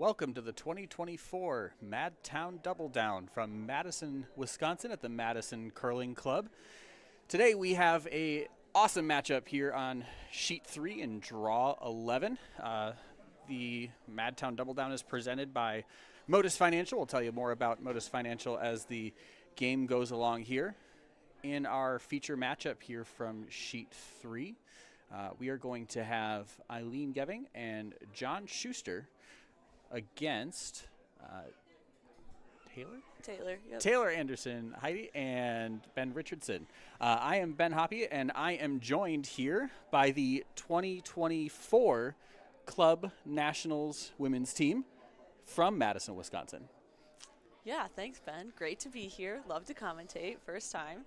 Welcome to the 2024 Madtown DoubleDown from Madison, Wisconsin at the Madison Curling Club. Today we have a awesome matchup here on Sheet 3 in Draw 11. The Madtown DoubleDown is presented by Modus Financial. We'll tell you more about Modus Financial as the game goes along here. In our feature matchup here from Sheet 3, we are going to have Eileen Geving and John Schuster against Taylor Anderson, Heidi, and Ben Richardson. I am Ben Hoppy, and I am joined here by the 2024 Club Nationals women's team from Madison, Wisconsin. Yeah, thanks, Ben. Great to be here. Love to commentate. First time.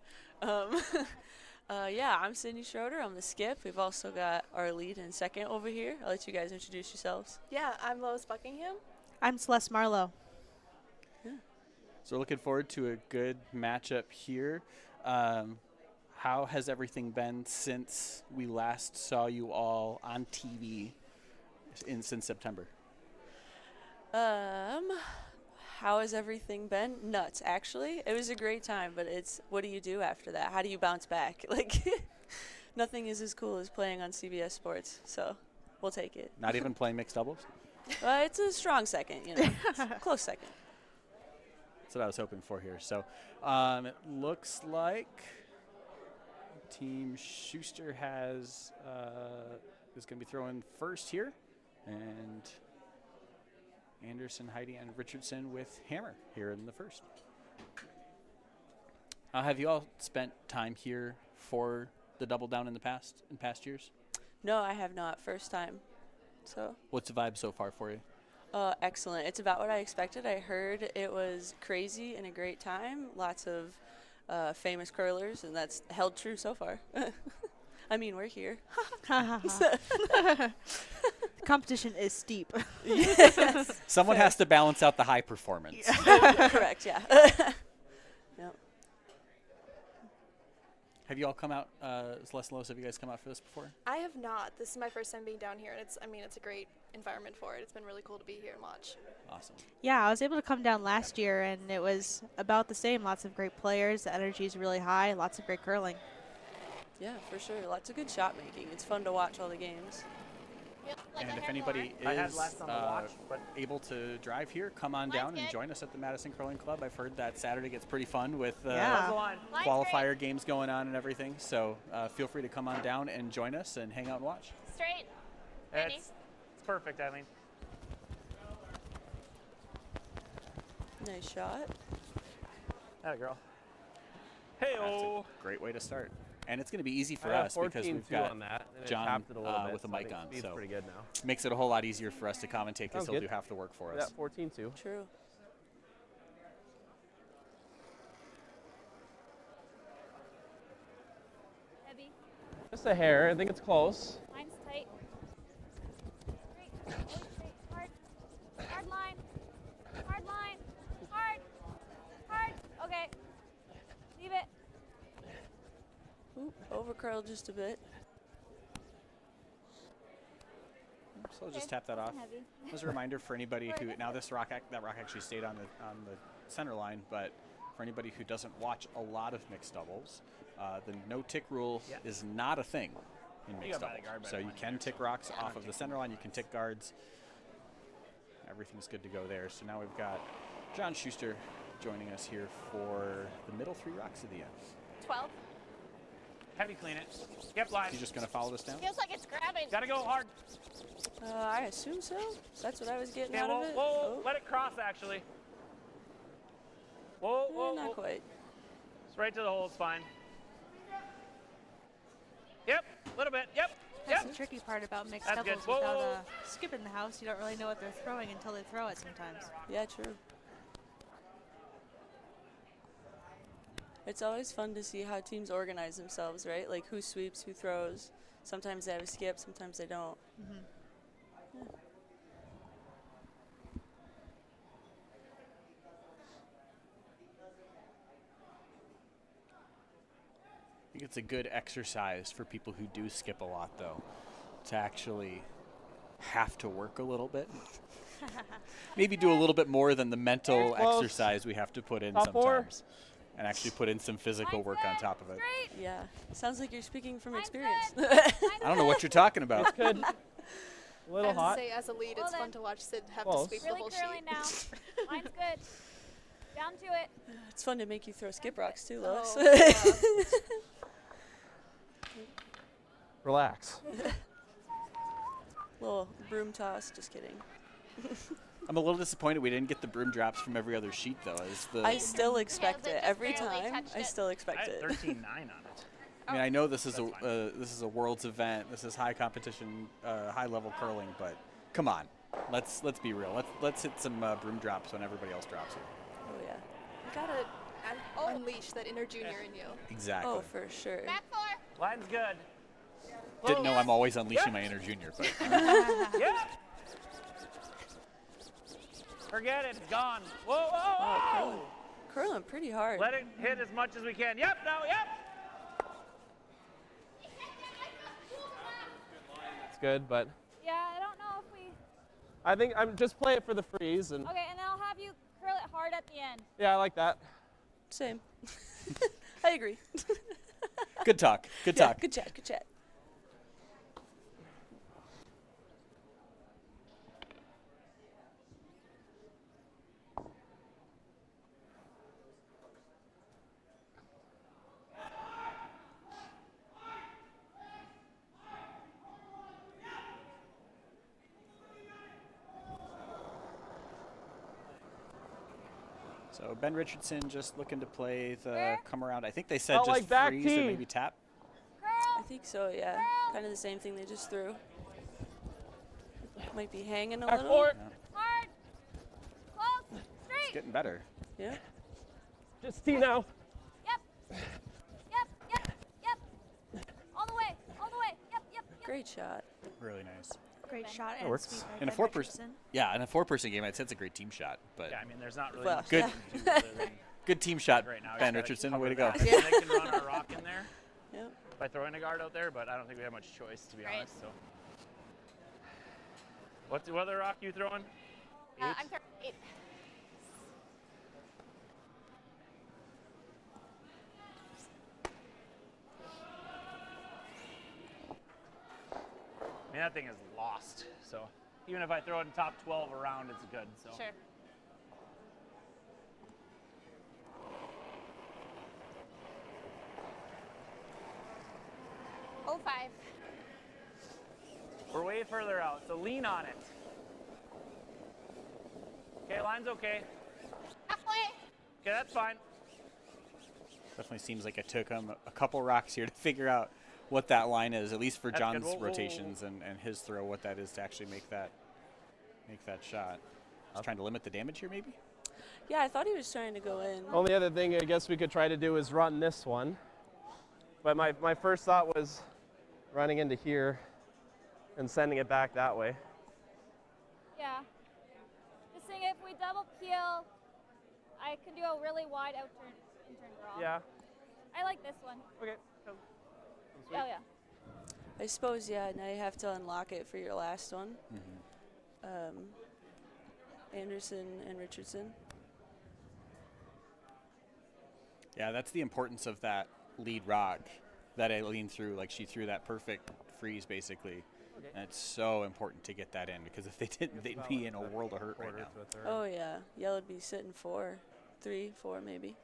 Yeah, I'm Sydney Schroeder. I'm the skip. We've also got our lead and second over here. I'll let you guys introduce yourselves. Yeah, I'm Lois Buckingham. I'm Celeste Marlowe. So we're looking forward to a good matchup here. How has everything been since we last saw you all on TV since September? How has everything been? Nuts, actually. It was a great time, but it's what do you do after that? How do you bounce back? Like, nothing is as cool as playing on CBS Sports, so we'll take it. Not even playing mixed doubles? It's a strong second, you know. Close second. That's what I was hoping for here. So it looks like Team Schuster is going to be throwing first here, and Anderson, Heidi, and Richardson with hammer here in the first. Have you all spent time here for the DoubleDown in past years? No, I have not. First time. So. What's the vibe so far for you? Excellent. It's about what I expected. I heard it was crazy and a great time. Lots of famous curlers, and that's held true so far. I mean, we're here. The competition is steep. Yes. Someone has to balance out the high performance. Correct, yeah. Yep. Have you all come out, Celeste and Lois, have you guys come out for this before? I have not. This is my first time being down here, and it's a great environment for it. It's been really cool to be here and watch. Awesome. Yeah, I was able to come down last year, and it was about the same. Lots of great players. The energy is really high. Lots of great curling. Yeah, for sure. Lots of good shot making. It's fun to watch all the games. And if anybody is able to drive here, come on down and join us at the Madison Curling Club. I've heard that Saturday gets pretty fun with qualifier games going on and everything. So feel free to come on down and join us and hang out and watch. Straight. It's perfect, Eileen. Nice shot. That girl. Hey-oh. That's a great way to start. And it's going to be easy for I us because we've got on that, John with a so mic on. He's So pretty good now. makes it a whole lot easier for us to commentate because he'll do half the work for us. Yeah, 14-2. True. Heavy. Just a hair. I think it's close. Line's tight. Straight. Always straight. Hard. Hard line. Hard line. Hard. Hard. Okay. Leave it. Oop, over curl just a bit. So just tap that off. Heavy. As a reminder for anybody who now that rock actually stayed on the center line, but for anybody who doesn't watch a lot of mixed doubles, the no tick rule is not a thing in mixed doubles. So you can tick rocks off of the center line. You can tick guards. Everything's good to go there. So now we've got John Schuster joining us here for the middle three rocks at the end. 12. Heavy clean it. Yep, line. You just going to follow this down? Feels like it's grabbing. Gotta go hard. I assume so. That's what I was getting Yeah, out of it. whoa. Let it cross, actually. Whoa. Not quite. Straight to the hole is fine. Yep, a little bit. Yep. That's the tricky part about mixed That's doubles. good. Whoa. Without a skip in the house, you don't really know what they're throwing until they throw it sometimes. Yeah, true. It's always fun to see how teams organize themselves, right? Like who sweeps, who throws. Sometimes they have a skip, sometimes they don't. Mm-hmm. Yeah. I think it's a good exercise for people who do skip a lot, though, to actually have to work a little bit maybe do a little bit more than the mental Close. exercise we have to put in Top four. sometimes, and actually put in some physical Line's work on good. top of it. Straight. Yeah. Sounds like you're speaking from Line's experience. good. I don't know what you're talking about. Good. A I little have to hot. say, as a lead, Well it's fun then. to watch Sid have Close. to sweep the Really whole curling sheet. now. Line's good. Down to it. It's fun to make you throw skip rocks too, Oh, Lois. yeah. Relax. Little broom toss. Just kidding. I'm a little disappointed we didn't get the broom drops from every other sheet, though. As the, I still expect it it just every barely time. touched I it. still I expect had it. 13.9 on it. I mean, I know this is That's this is a world's event. This is high competition, high level curling. But come on, let's be real. Let's hit some broom drops when everybody else drops it. Oh yeah. You gotta unleash that inner junior in you. Exactly. Oh, for sure. Back 4. Line's good. Didn't know I'm always unleashing my inner junior, but Yep. Forget it. It's gone. Whoa, whoa, Oh, whoa. curling. Curling pretty hard. Let it hit as much as we can. Yep, no, yep. It's good, but Yeah, I don't know if we. I think I'm just play it for the freeze and Okay, and then I'll have you curl it hard at the end. yeah, I like that. Same. I agree. good talk. Good Yeah, talk. good chat. Good chat. So Ben Richardson just looking to play the Where? come around. I think they said Felt just like back freeze or tee. maybe tap. I Curl. think so. Yeah. Kind of the same thing they just threw. Might be hanging a Back little. four. Hard. Close. It's Straight. getting better. Yeah. Just tee now. Yep. Yep. Yep. Yep. All the way. All the way. Yep. Yep. Yep. Great shot. Really nice. Great shot. That And works. sweep by In a Ben 4-person, Richardson. yeah, in a 4-person game, I'd say it's a great team shot. But Yeah, I mean, there's not really Well, much Good. we can do other than good team shot, right now. We Ben just gotta Richardson. cover Way to go. that. They can run our rock in there Yep. by throwing a guard out there, but I don't think we have much choice, to be Right. honest. So, what other rock you throwing? I'm 8. I mean, that thing is lost. So even if I throw it in top 12 around, it's good. So Sure. Oh, 5. we're way further out. So lean on it. Okay, line's okay. Halfway. Okay, that's fine. Definitely seems like it took him a couple rocks here to figure out what that line is, at least for That's John's good. Whoa, whoa, whoa, rotations and his throw, what that is to actually make that shot. Just trying to limit the damage here, maybe? Yeah, I thought he was trying to go in. Only other thing I guess we could try to do is run this one. But my first thought was running into here and sending it back that way. Yeah. Just saying if we double peel, I can do a really wide out turn, in-turn draw. Yeah. I like this one. Okay. Come. Oh, yeah. I suppose, yeah, now you have to unlock it for your last one. Anderson and Richardson. Yeah, that's the importance of that lead rock that I leaned through. Like, she threw that perfect freeze, basically. Okay. And it's so important to get that in, because if they didn't, they'd be in a world of hurt right now. Oh, yeah. Yellow'd be sitting 4, 3, 4 maybe.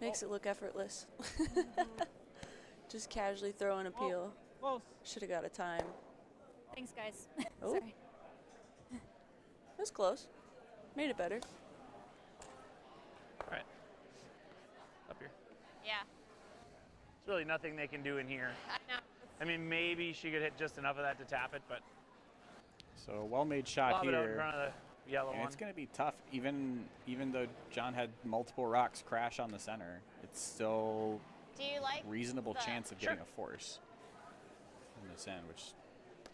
Makes it look effortless. Just casually throwing a peel. Close. Should have got a time. Thanks, guys. Oh. Sorry. That's close. Made it better. All right. Up here. Yeah. There's really nothing they can do in here. I know. I mean, maybe she could hit just enough of that to tap it, but So, well-made shot lob it out in here. front of the yellow And one. it's going to be tough, even though John had multiple rocks crash on the center. It's still Do you like reasonable the- chance of Sure. getting a force in this end, which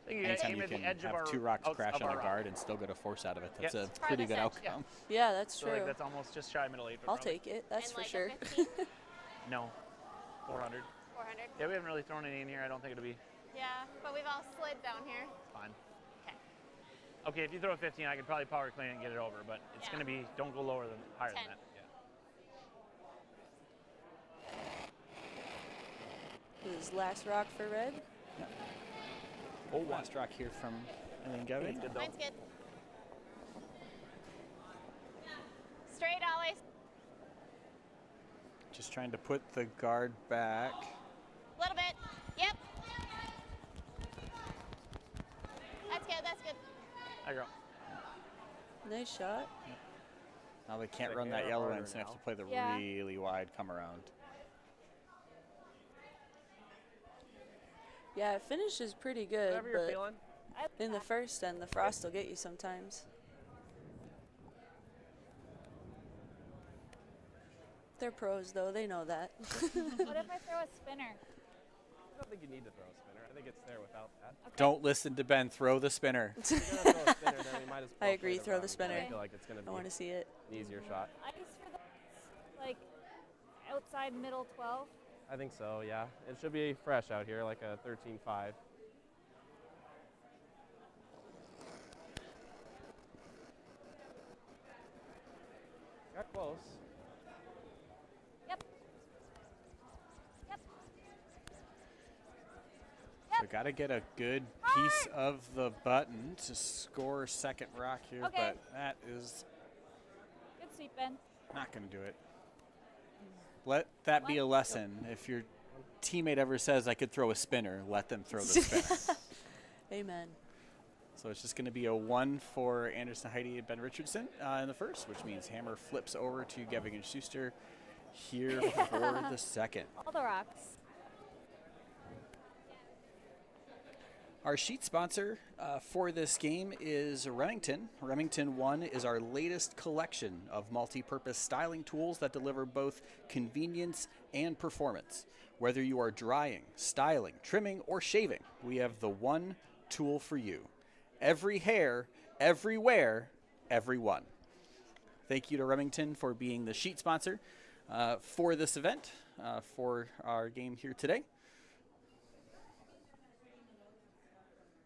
I think you anytime aim you at the can edge of have our 2 rocks outs crash of on our a rock. guard and still get a force out of it, that's Yeah. a It's pretty good farthest edge. outcome. Yeah, that's So true. like that's almost just shy middle 8. I'll take it. That's and for like sure. a 15? No. 400. 400. Yeah, we haven't really thrown any in here. I don't think it'll be Yeah, but we've all slid down here. fine. Okay. Okay, if you throw a 15, I could probably power clean it and get it over, but it's Yeah. going to be, don't go lower than, higher 10. than that. Yeah. This is last rock for red. Oh, last rock here from Eileen Gevin. Good though. Mine's good. Straight always. Just trying to put the guard back. A little bit. Yep. That's good. That's good. There you go. Nice shot. Now they can't Like run that air yellow harder end, so they have now. to play the Yeah. really wide come around. Yeah, it finishes pretty good, Whatever you're but feeling. I like in the that. first end, the frost will get you sometimes. They're pros, though. They know that. What if I throw a spinner? I don't think you need to throw a spinner. I think it's there without that. Okay. Don't listen to Ben. Throw the spinner. If you're gonna throw a spinner, then we might as I well agree, play throw the round. spinner. I feel like it's gonna I be want to see it. an easier shot. Ice for the like outside middle 12. I think so, yeah. It should be fresh out here, like a 13.5. Got close. Yep. Yep. So got to get a good piece of the button to score second rock here, Okay. but that is Good sweep, Ben. not going to do it. Let that be a lesson. If your teammate ever says I could throw a spinner, let them throw the spinner. Amen. So it's just going to be a 1 for Anderson Heidi and Ben Richardson in the first, which means hammer flips over to Geving and Schuster here for the second. All the rocks. Our sheet sponsor for this game is Remington. Remington 1 is our latest collection of multi-purpose styling tools that deliver both convenience and performance. Whether you are drying, styling, trimming, or shaving, we have the one tool for you. Every hair, everywhere, everyone. Thank you to Remington for being the sheet sponsor for this event, for our game here today.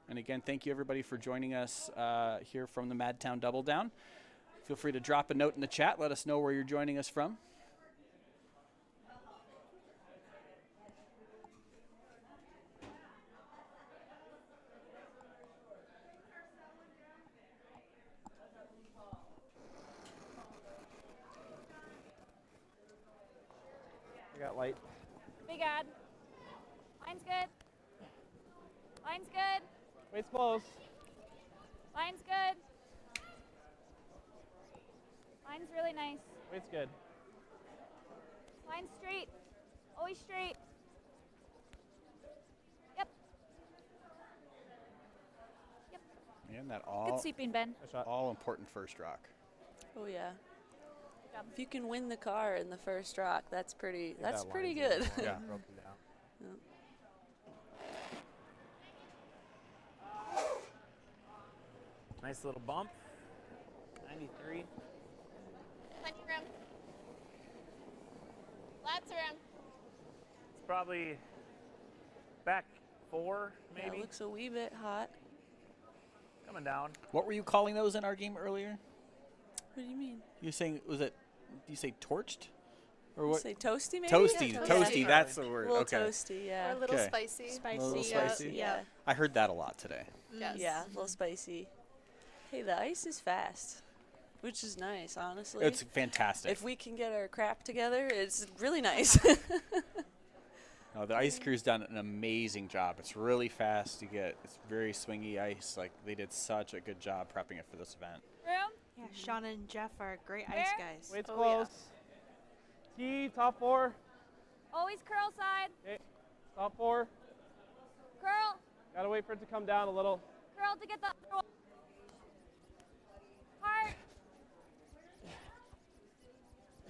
And again, thank you everybody for joining us here from the Madtown DoubleDown. Feel free to drop a note in the chat. Let us know where you're joining us from. I got light. Big ad. Line's good. Line's good. Wait's close. Line's good. Line's really nice. Wait's good. Line's straight. Always straight. Yep. Yep. And that Good sweeping, Ben. Nice shot. all important first rock. Oh yeah. Good job. If you can win the car in the first rock, that's pretty. Think That's that pretty line's a good. little Yeah. broken down. Nice little bump. 93. Plenty of room. Lots of room. It's probably back 4, Yeah, maybe. it looks a wee bit hot. Coming down. What were you calling those in our game earlier? What do you mean? You saying, was it, do you say torched? Or You what? say toasty maybe? Toasty, Yeah, toasty, that's the A word. little Okay. toasty, yeah. Or a little Okay. spicy. Spicy. A little Yeah. spicy? Yeah. I heard that a lot today. Yes. Yeah, a little spicy. Hey, the ice is fast, which is nice, honestly. It's fantastic. If we can get our crap together, it's really nice. No, the ice crew's done an amazing job. It's really fast to get. It's very swingy ice. Like, they did such a good job prepping it for this event. Room. Yeah, Shauna and Jeff are great ice Where? guys. Wait's Oh, yeah. close. T, top 4. Always curl side. Okay, top 4. Curl. Gotta wait for it to come down a little. Curl to get the other one. Heart.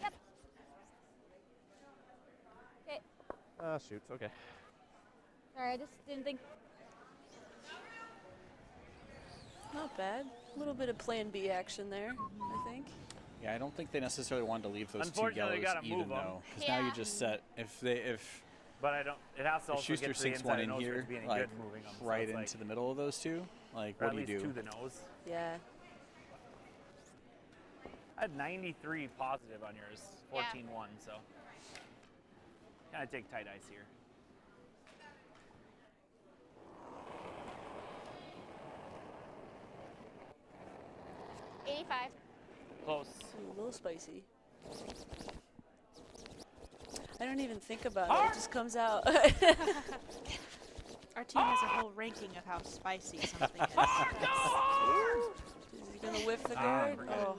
Yep. Okay. Ah, shoot. Okay. Sorry, I just didn't think. Not bad. A little bit of plan B action there, I think. Yeah, I don't think they necessarily wanted to leave those two Unfortunately, yellows gotta even move 'em. though, because now you just set But I don't. It has to if also Schuster get to the sinks inside one of in nose for it here, to be any like good moving 'em. So right it's into like, the middle of those two, like or what at do you least do? to the nose. Yeah. I had 93 positive on yours, 14-1, so kind of take tight ice here. $85. Close. Ooh, a little spicy. I don't even think about it. It just comes out. Our team has a whole ranking of how spicy something is. Is he going to whiff the guard? Oh,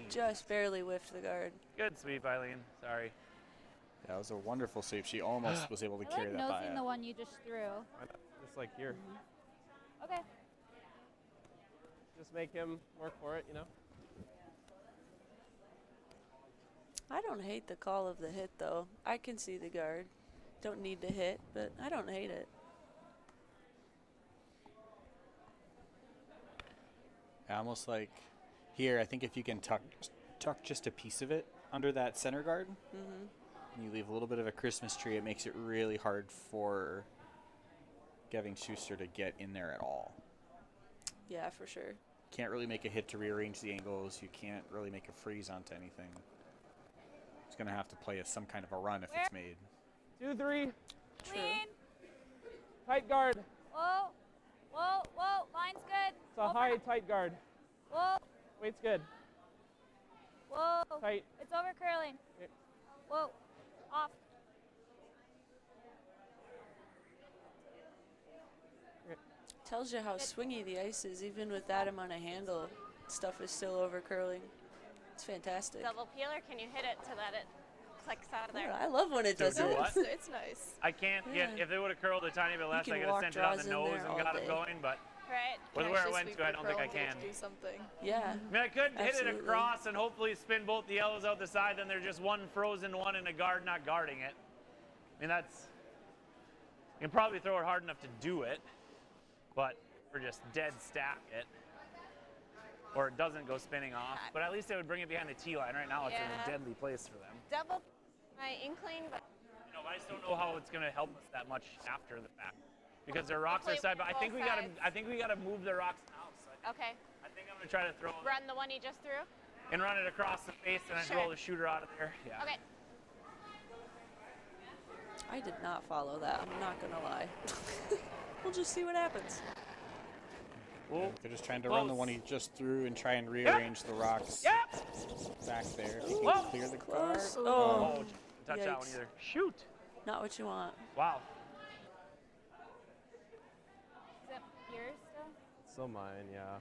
just barely whiffed the guard. Good sweep, Eileen. Sorry. That was a wonderful sweep. She almost was able to I carry like that by. nosing the one you just threw. Just like here. Okay. Just make him work for it, you know? I don't hate the call of the hit, though. I can see the guard. Don't need to hit, but I don't hate it. Almost like here, I think if you can tuck just a piece of it under that center guard, and you leave a little bit of a Christmas tree, it makes it really hard for Gavin Schuster to get in there at all. Yeah, for sure. Can't really make a hit to rearrange the angles. You can't really make a freeze onto anything. He's going to have to play some kind of a run if it's made. 2-3. True. Clean. Tight guard. Whoa. Whoa. Whoa. Line's good. It's a high, tight guard. Whoa. Weight's good. Whoa. Tight. It's over curling. Okay. Whoa. Off. Tells you how swingy the ice is. Even with that amount of handle, stuff is still over curling. It's fantastic. Double peeler, can you hit it so that it clicks out of there? I love when it does do it. what? It's nice. I can't get, if they would have curled a tiny bit less, can I could have walk sent it on the draws in nose there and got all it day. going, but Right. with Can where I actually went sweep to, I the don't think curl I and get it can. to do something. Yeah. I mean, I could hit it Absolutely. across and hopefully spin both the yellows out the side, then there's just one frozen one in a guard not guarding it. I mean, that's, you can probably throw it hard enough to do it, but or just dead stack it. Or it doesn't go spinning off, but at least it would bring it behind the tee line. Right now, it's in a Yeah. deadly place for them. Double my inkling, but You know, I just don't know how it's going to help us that much after the fact, because their rocks are Hopefully side. But I both think we got to. sides. I think we got to move the rocks now. So okay. I think I'm going to try to throw it Run the one you just threw. and run it across the face, and then Sure. roll the shooter out of there. Yeah. Okay. I did not follow that. I'm not going to lie. We'll just see what happens. Whoa. They're just trying to run the one he just threw and try and rearrange the rocks Yep. back there. If he Whoa. can clear the guard. Close. Oh, Oh, touch that one Yikes. either. Shoot. not what you want. Wow. Is it yours still? Still mine, yeah.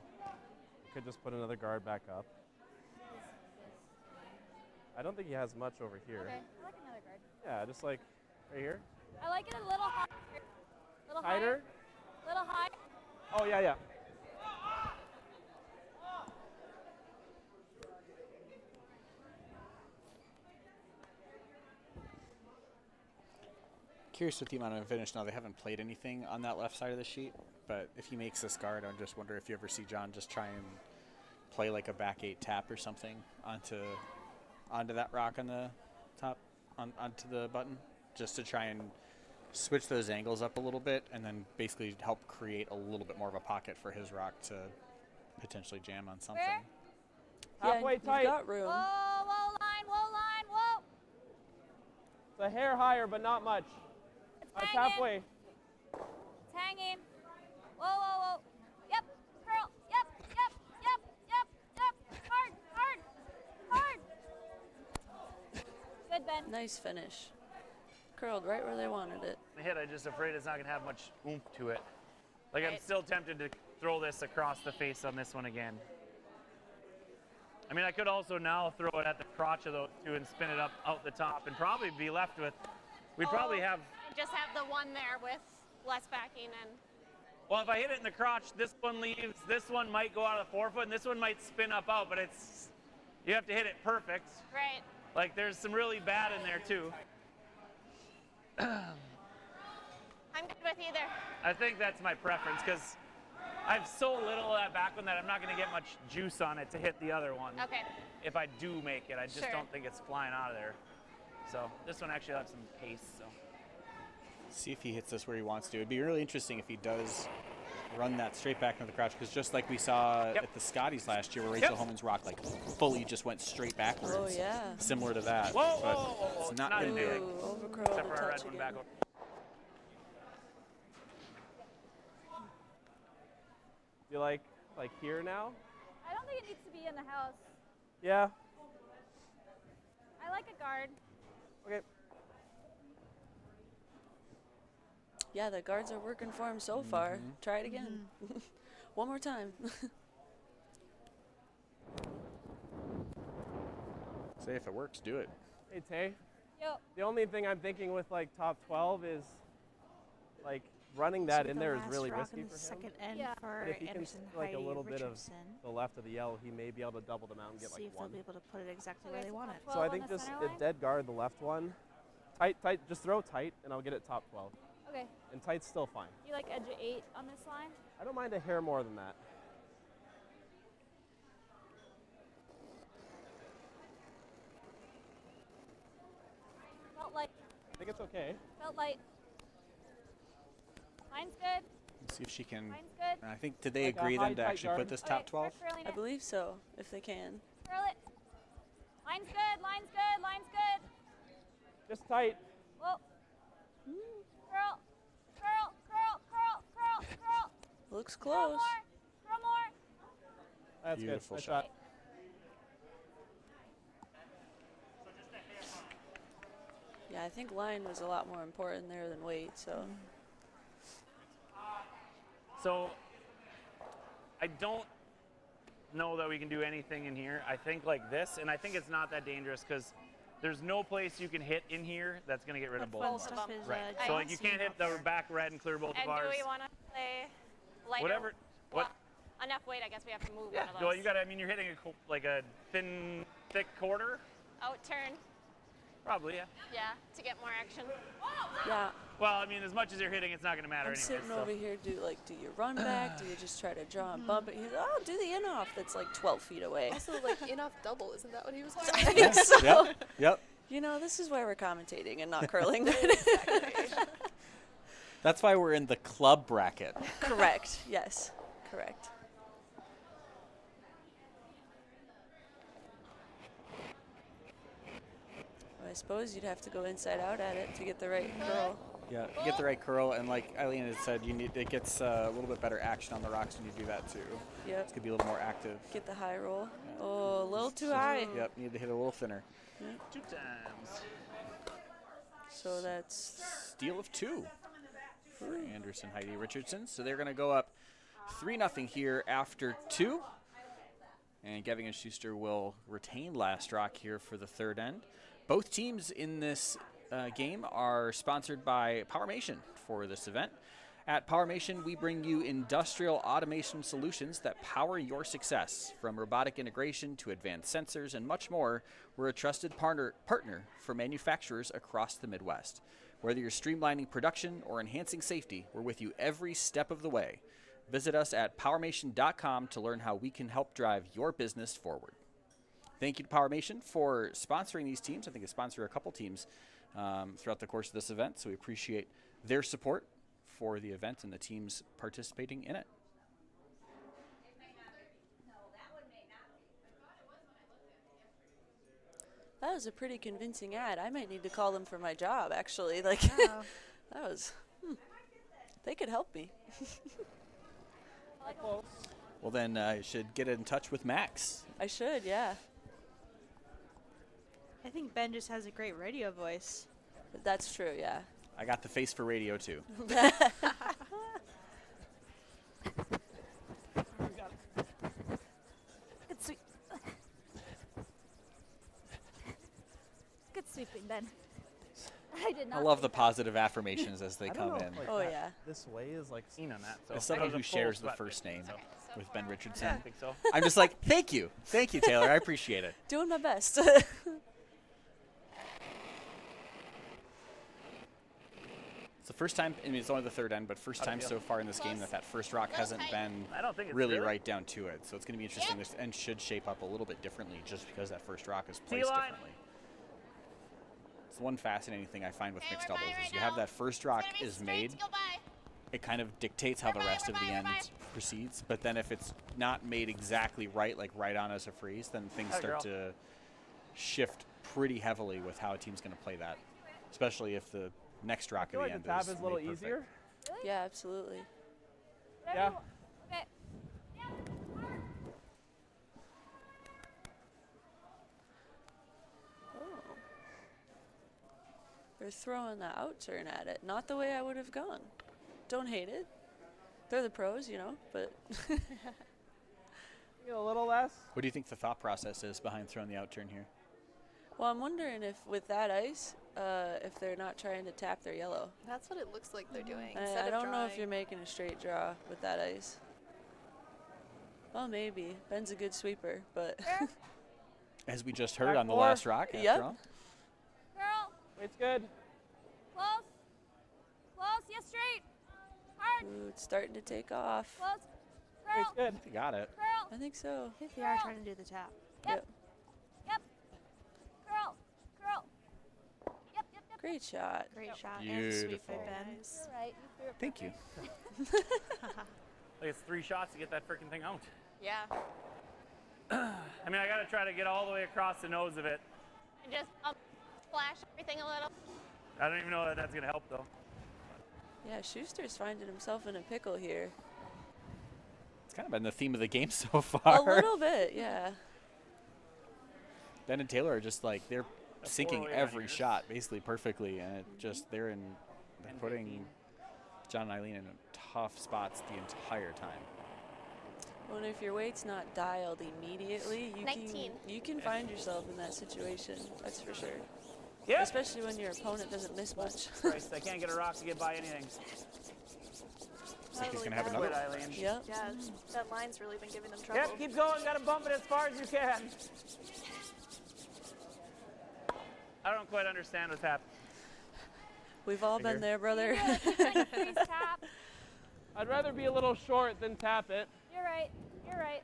Could just put another guard back up. I don't think he has much over here. Okay. I like another guard. Yeah, just like right here. I like it a little higher. Little Tighter. higher. Little high. Oh, yeah, yeah. Curious with the amount of finish now. They haven't played anything on that left side of the sheet, but if he makes this guard, I just wonder if you ever see John just try and play like a back eight tap or something onto that rock on the top, onto the button, just to try and switch those angles up a little bit, and then basically help create a little bit more of a pocket for his rock to potentially jam on something. Where? Halfway You've tight. got room. Whoa, whoa, line, whoa. It's a hair higher, but not much. It's That's hanging. halfway. It's hanging. Whoa. Yep, curl. Yep. Hard. Good, Ben. Nice finish. Curled right where they wanted it. The hit, I'm just afraid it's not going to have much oomph to it. Like, I'm Right. still tempted to throw this across the face on this one again. I mean, I could also now throw it at the crotch of those two and spin it up out the top and probably be left with, we'd probably have, And just have the one there with less backing and well, if I hit it in the crotch, this one leaves, this one might go out of the forefoot, and this one might spin up out, but it's, you have to hit it perfect. right. Like, there's some really bad in there, too. I'm good with either. I think that's my preference, because I have so little of that back one that I'm not going to get much juice on it to hit the other one. Okay. if I do make it. I just Sure. don't think it's flying out of there. So this one actually has some pace. So See if he hits this where he wants to. It'd be really interesting if he does run that straight back into the crouch, because just like we saw Yep. at the Scotties last year, where Rachel Yep. Homan's rock like fully just went straight backwards. Oh, yeah. Similar to that. whoa, but whoa, whoa, whoa. it's not Not gonna do it. Ooh, overcurl except the for our red touch one again. back over. You like here now? I don't think it needs to be in the house. Yeah. I like a guard. Okay. Yeah, the guards are working for him so far. Try it again. One more time. Say if it works, do it. Hey Tay. Yo, The only thing I'm thinking with like top 12 is like running that in there is really risky the for him. second end Yeah. for But if he can Anderson, like a Heidi, little bit of Richardson. the left of the yellow, he may be able to double them out and get See like if they'll one. be able to put it exactly Okay, where they so want top it. 12 So I on think the just center the line? dead guard, the left one. Tight, just throw tight and I'll get it top 12. Okay. And tight's still fine. You like edge of 8 on this line? I don't mind a hair more than that. Felt light. I think it's okay. Felt light. Line's good. Let's see if she can. Line's good. I think, did they Like a agree high then to tight actually guard. put this Okay, top 12? start curling I it. believe so, if they can. Curl it. Line's good. Line's good. Line's good. Just tight. Whoa. Curl. Curl. Curl. Curl. Curl. Curl. Looks Curl close. more. Curl more. That's Beautiful good. Nice shot. shot. Yeah, I think line was a lot more important there than weight, so. So I don't know that we can do anything in here. I think like this, and I think it's not that dangerous because there's no place you can hit in here that's going to get rid of both Fun of stuff ours. is, Right. uh, So like you can't hit the back red and clear both And of ours. do we want to play lighter? Whatever. What? Well, enough weight, I guess we have to move Yeah. one of those. Well, you got. I mean, you're hitting like a thin, thick quarter. Out turn. Probably, yeah. Yeah, to get more action. Yeah, Well, I mean, as much as you're hitting, it's not going to matter I'm anyway. sitting So. over here. Do you run back? Do you just try to draw and bump it? He's oh, do the in off that's like 12 feet away. Also, like in off double, isn't that what he was I talking think so. Yep. Yep. You know, this is why we're commentating and not curling. That's why we're in the club bracket. Correct. Yes. Correct. Well, I suppose you'd have to go inside out at it to get the right curl. Yeah, get the right curl, and like Eileen had said, it gets a little bit better action on the rocks when you do that too. Yep. It's gonna be a little more active. Get the high roll. Oh, a little too high. Yep, need to hit a little thinner. 2 times. So that's Steal of 2 for Anderson, Heidi Richardson. So they're gonna go up 3-0 here after 2. And Geving and Schuster will retain last rock here for the third end. Both teams in this game are sponsored by PowerMation for this event. At PowerMation, we bring you industrial automation solutions that power your success. From robotic integration to advanced sensors and much more, we're a trusted partner for manufacturers across the Midwest. Whether you're streamlining production or enhancing safety, we're with you every step of the way. Visit us at PowerMation.com to learn how we can help drive your business forward. Thank you to PowerMation for sponsoring these teams. I think they sponsor a couple teams throughout the course of this event, so we appreciate their support for the event and the teams participating in it. that was a pretty convincing ad. I might need to call them for my job, actually. Like, Wow. that was. They could help me. Well, then you should get in touch with Max. I should, yeah. I think Ben just has a great radio voice. But that's true, yeah. I got the face for radio, too. Good sweep. Good sweeping, Ben. I did not. I love see the that. positive affirmations as they I don't come know in. if, like, Oh, that yeah. This way is like Seen on that. So As somebody that who was a full shares the sweat first fit. name Okay, so with Ben far- Richardson, I think so. I'm just like, thank you, Taylor. I appreciate it. Doing my best. It's the first time, I mean, it's only the third end, but first time so far in this game that first rock hasn't been I don't think it's really right down to it. So it's going to be interesting. This end should shape up a little bit differently just because that first rock is placed T-line. differently. It's one fascinating thing I find with mixed doubles is you have that first rock is made, it kind of dictates how the rest of the end proceeds. But then if it's not made exactly right, like right on as a freeze, then things start to shift pretty heavily with how a team's going to play that, especially if the next rock I feel at like the the end tap is is a little made perfect. easier. Yeah, absolutely. Yeah. Okay. Oh. They're throwing the out turn at it. Not the way I would have gone. Don't hate it. They're the pros, you know, but A little less. What do you think the thought process is behind throwing the out turn here? well, I'm wondering if with that ice, if they're not trying to tap their yellow. That's what it looks like they're doing. I Instead don't of know if drawing. you're making a straight draw with that ice. Well, maybe. Ben's a good sweeper, but As we just heard Back on the four. last rock, after Yep. all. Girl, Weight's good. close. Close, yes, straight. Hard, ooh, it's starting to take off. close. Weight's Girl, good. You got it. girl, I think so. I think they are trying to do the tap. Yep. yep. Girl, girl. Yep, yep, yep. Great shot. Great shot. And sweep Beautiful. by Ben. You're right. You threw it Thank you. Like it's 3 shots to get that freaking thing out. Yeah. I mean, I got to try to get all the way across the nose of it. And just splash everything a little. I don't even know that that's going to help, though. Yeah, Schuster's finding himself in a pickle here. It's kind of been the theme of the game so far. A little bit, yeah. Ben and Taylor are just like they're sinking four-way every runners. shot basically perfectly, and it just they're putting John and Eileen in tough spots the entire time. Well, and if your weight's not dialed immediately, 19. you can find yourself in that situation. That's for sure. Yep. Especially when your opponent doesn't miss much. Christ, I can't get a rock to get by anything. Looks like he's gonna have bad. another. Quit, Eileen. Yep. Yeah, that line's really been giving them trouble. Yep, keep going. Got to bump it as far as you can. I don't quite understand what's happening. We've all been there, brother. Trying to freeze tap. I'd rather be a little short than tap it. You're right. You're right.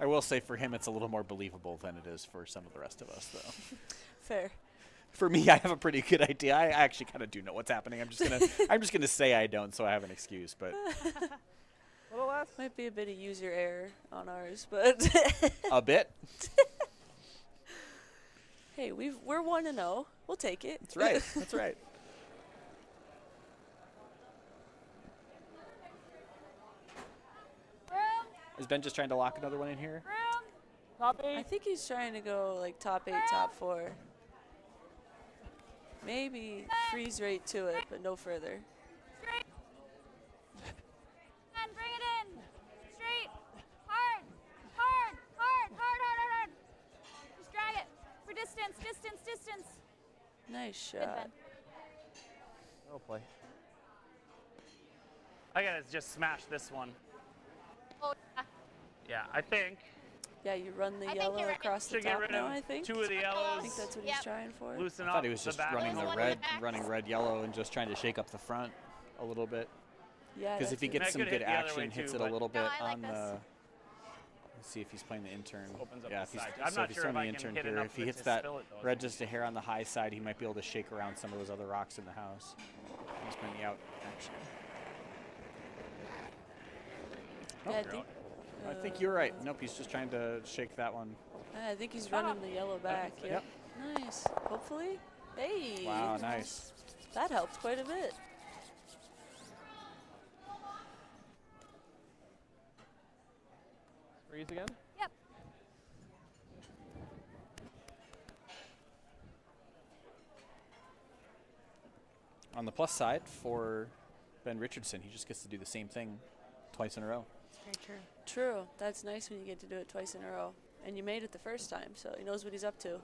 I will say for him it's a little more believable than it is for some of the rest of us, though. Fair. For me, I have a pretty good idea. I actually kind of do know what's happening. I'm just gonna say I don't, so I have an excuse. But A little less. Might be a bit of user error on ours, but a bit. hey, we're 1-0. We'll take it. That's right. That's right. Room, Is Ben just trying to lock another one in here? room. Top I 8. think he's trying to go like top 8, top 4. Maybe freeze rate to it, but no further. Straight. And bring it in. Straight. Hard. Hard. Hard. Hard. Hard. Hard. Hard. Just drag it. For distance. Distance. Distance. Nice Good, shot. Ben. No play. I got to just smash this one. Oh, yeah. Yeah, I think. Yeah, you run the I think yellow you're right. across the Should get top rid now, of I think. 2 of the I yellows. think that's what Yep. he's trying for. Loosen I up thought he was the just back. running the One red, in the backs. running red, yellow, and just trying to shake up the front a little bit. Yeah, Because if he that's gets That some could good hit the other action, way hits too, it a but- little bit No, I like on this. the. Let's see if he's playing the intern. Opens up Yeah, the if he's, side. so I'm not if he's sure throwing if the I can intern hit here, enough if he of it hits to that spill it, though. red just a hair on the high side, he might be able to shake around some of those other rocks in the house. He's playing the out action. Yeah, I think, I think you're right. Nope, he's just trying to shake that one. I think he's running the yellow back. Yep. Nice. Hopefully. Hey. Wow, nice. That helped quite a bit. Freeze again. Yep. On the plus side for Ben Richardson, he just gets to do the same thing twice in a row. Very true. True. That's nice when you get to do it twice in a row. And you made it the first time, so he knows what he's up to.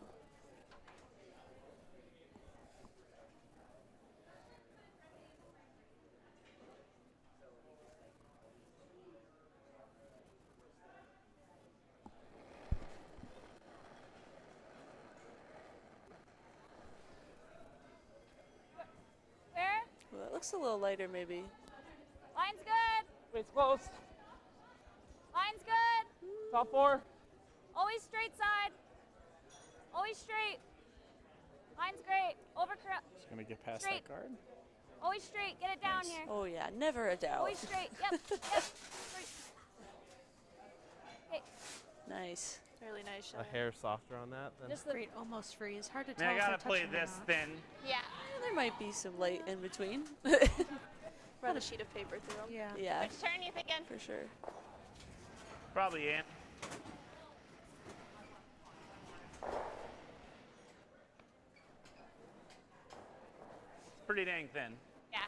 looks a little lighter, maybe. Line's good. Wait's close. Line's good. Top 4. Always straight side. Always straight. Line's great. Over curl. Just gonna get past Straight. that guard. Always straight. Get it down Nice. here. Oh yeah, never a doubt. Always straight. Yep. Yep. Straight. Okay. Nice. Really nice shot. A hair softer on that. Than Just the Great, almost free. It's hard to I tell. mean, I if gotta they're play touching or this not. thin. Yeah. There might be some light in between. Run a sheet of paper through them. Yeah. Yeah, Which turn you thinking? for sure. Probably in. It's pretty dang thin. Yeah.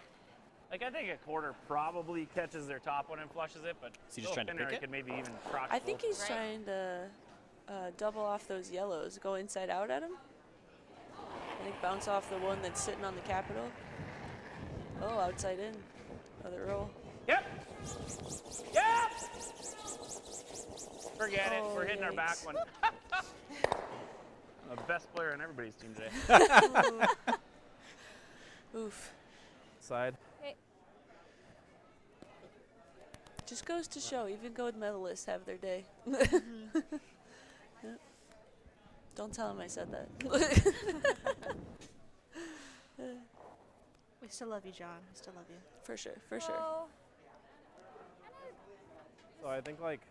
Like, I think a quarter probably catches their top one and flushes it, but Is he just trying to thinner, pick it? could maybe even crotch I think both. he's Right. trying to double off those yellows. Go inside out at him. I think bounce off the one that's sitting on the Capitol. Oh, outside in. Another roll. Yep. Yep. Forget it. Oh, We're hitting our back yikes. one. I'm the best player on everybody's team today. Oof. side. Okay. Just goes to show, even gold medalists have their day. Yep. Don't tell him I said that. We still love you, John. We still love you. For sure, for sure. So, So I think like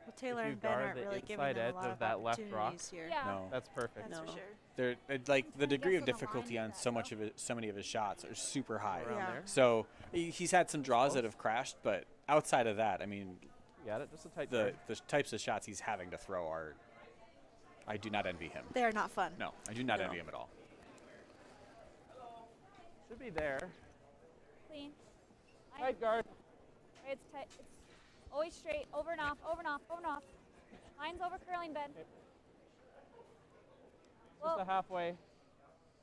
Well, Taylor you and Ben guard aren't the really giving inside them edge a lot of of that left rock. opportunities here. yeah. No, that's perfect. No. For sure. they're like the degree of guess the line difficulty is on that, so much though. of it, so many of his shots are super high. Around Yeah. there. So he's had some draws that have crashed, but outside of that, I mean, You got it. Just a tight the turn. the types of shots he's having to throw are. I do not envy him. They are not fun. No, I do not No. envy him at all. Should be there. Clean. Line. Tight guard. Right, it's tight. It's always straight. Over and off. Over and off. Over and off. Line's over curling bed. Okay. Whoa. Just a halfway.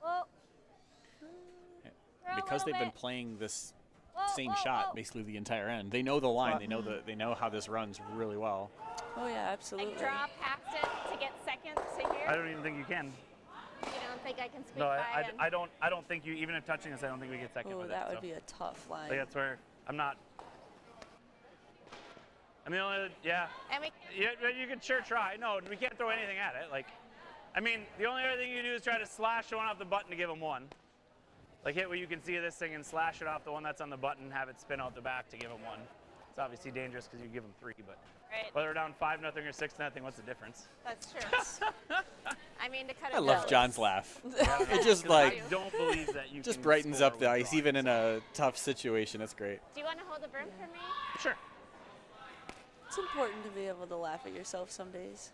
Whoa. Yeah. Curl a Because little they've been bit. playing this Whoa, same whoa, shot whoa. basically the entire end. They know the line. Spot. They know how this runs really well. Oh yeah, absolutely. Like draw past it to get seconds to I here. don't even think you can. You don't think I can squeak No, by and I don't think you, even if touching this, I don't think we get second Oh, with that it. would so. be a tough line. Like, that's where I'm not. I mean, yeah. and we You can sure try. No, we can't throw anything at it. Like, I mean, the only other thing you do is try to slash one off the button to give them one. Like, hit what you can see of this thing and slash it off the one that's on the button, have it spin out the back to give them one. It's obviously dangerous because you give them 3, but right. whether we're down 5-0 or 6-0, what's the difference? That's true. I mean to cut it I love down. John's laugh. Yeah, It just 'cause like I don't believe that you just can brightens score up the with ice, drawing, even in so. a tough situation. That's great. Do you want to hold the broom for me? Sure. It's important to be able to laugh at yourself some days.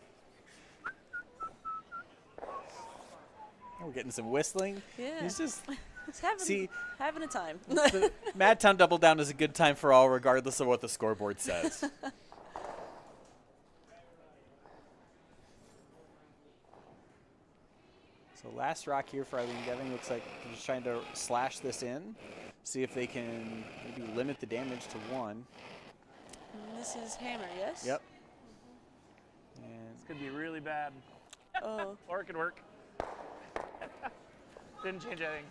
We're getting some whistling. Yeah. He's just It's having See- having a time. the Madtown Double Down is a good time for all, regardless of what the scoreboard says. So last rock here for Eileen Deving looks like they're just trying to slash this in, see if they can maybe limit the damage to 1. And this is hammer, yes? Yep. And This could be really bad, Oh. or it could work. Didn't change anything.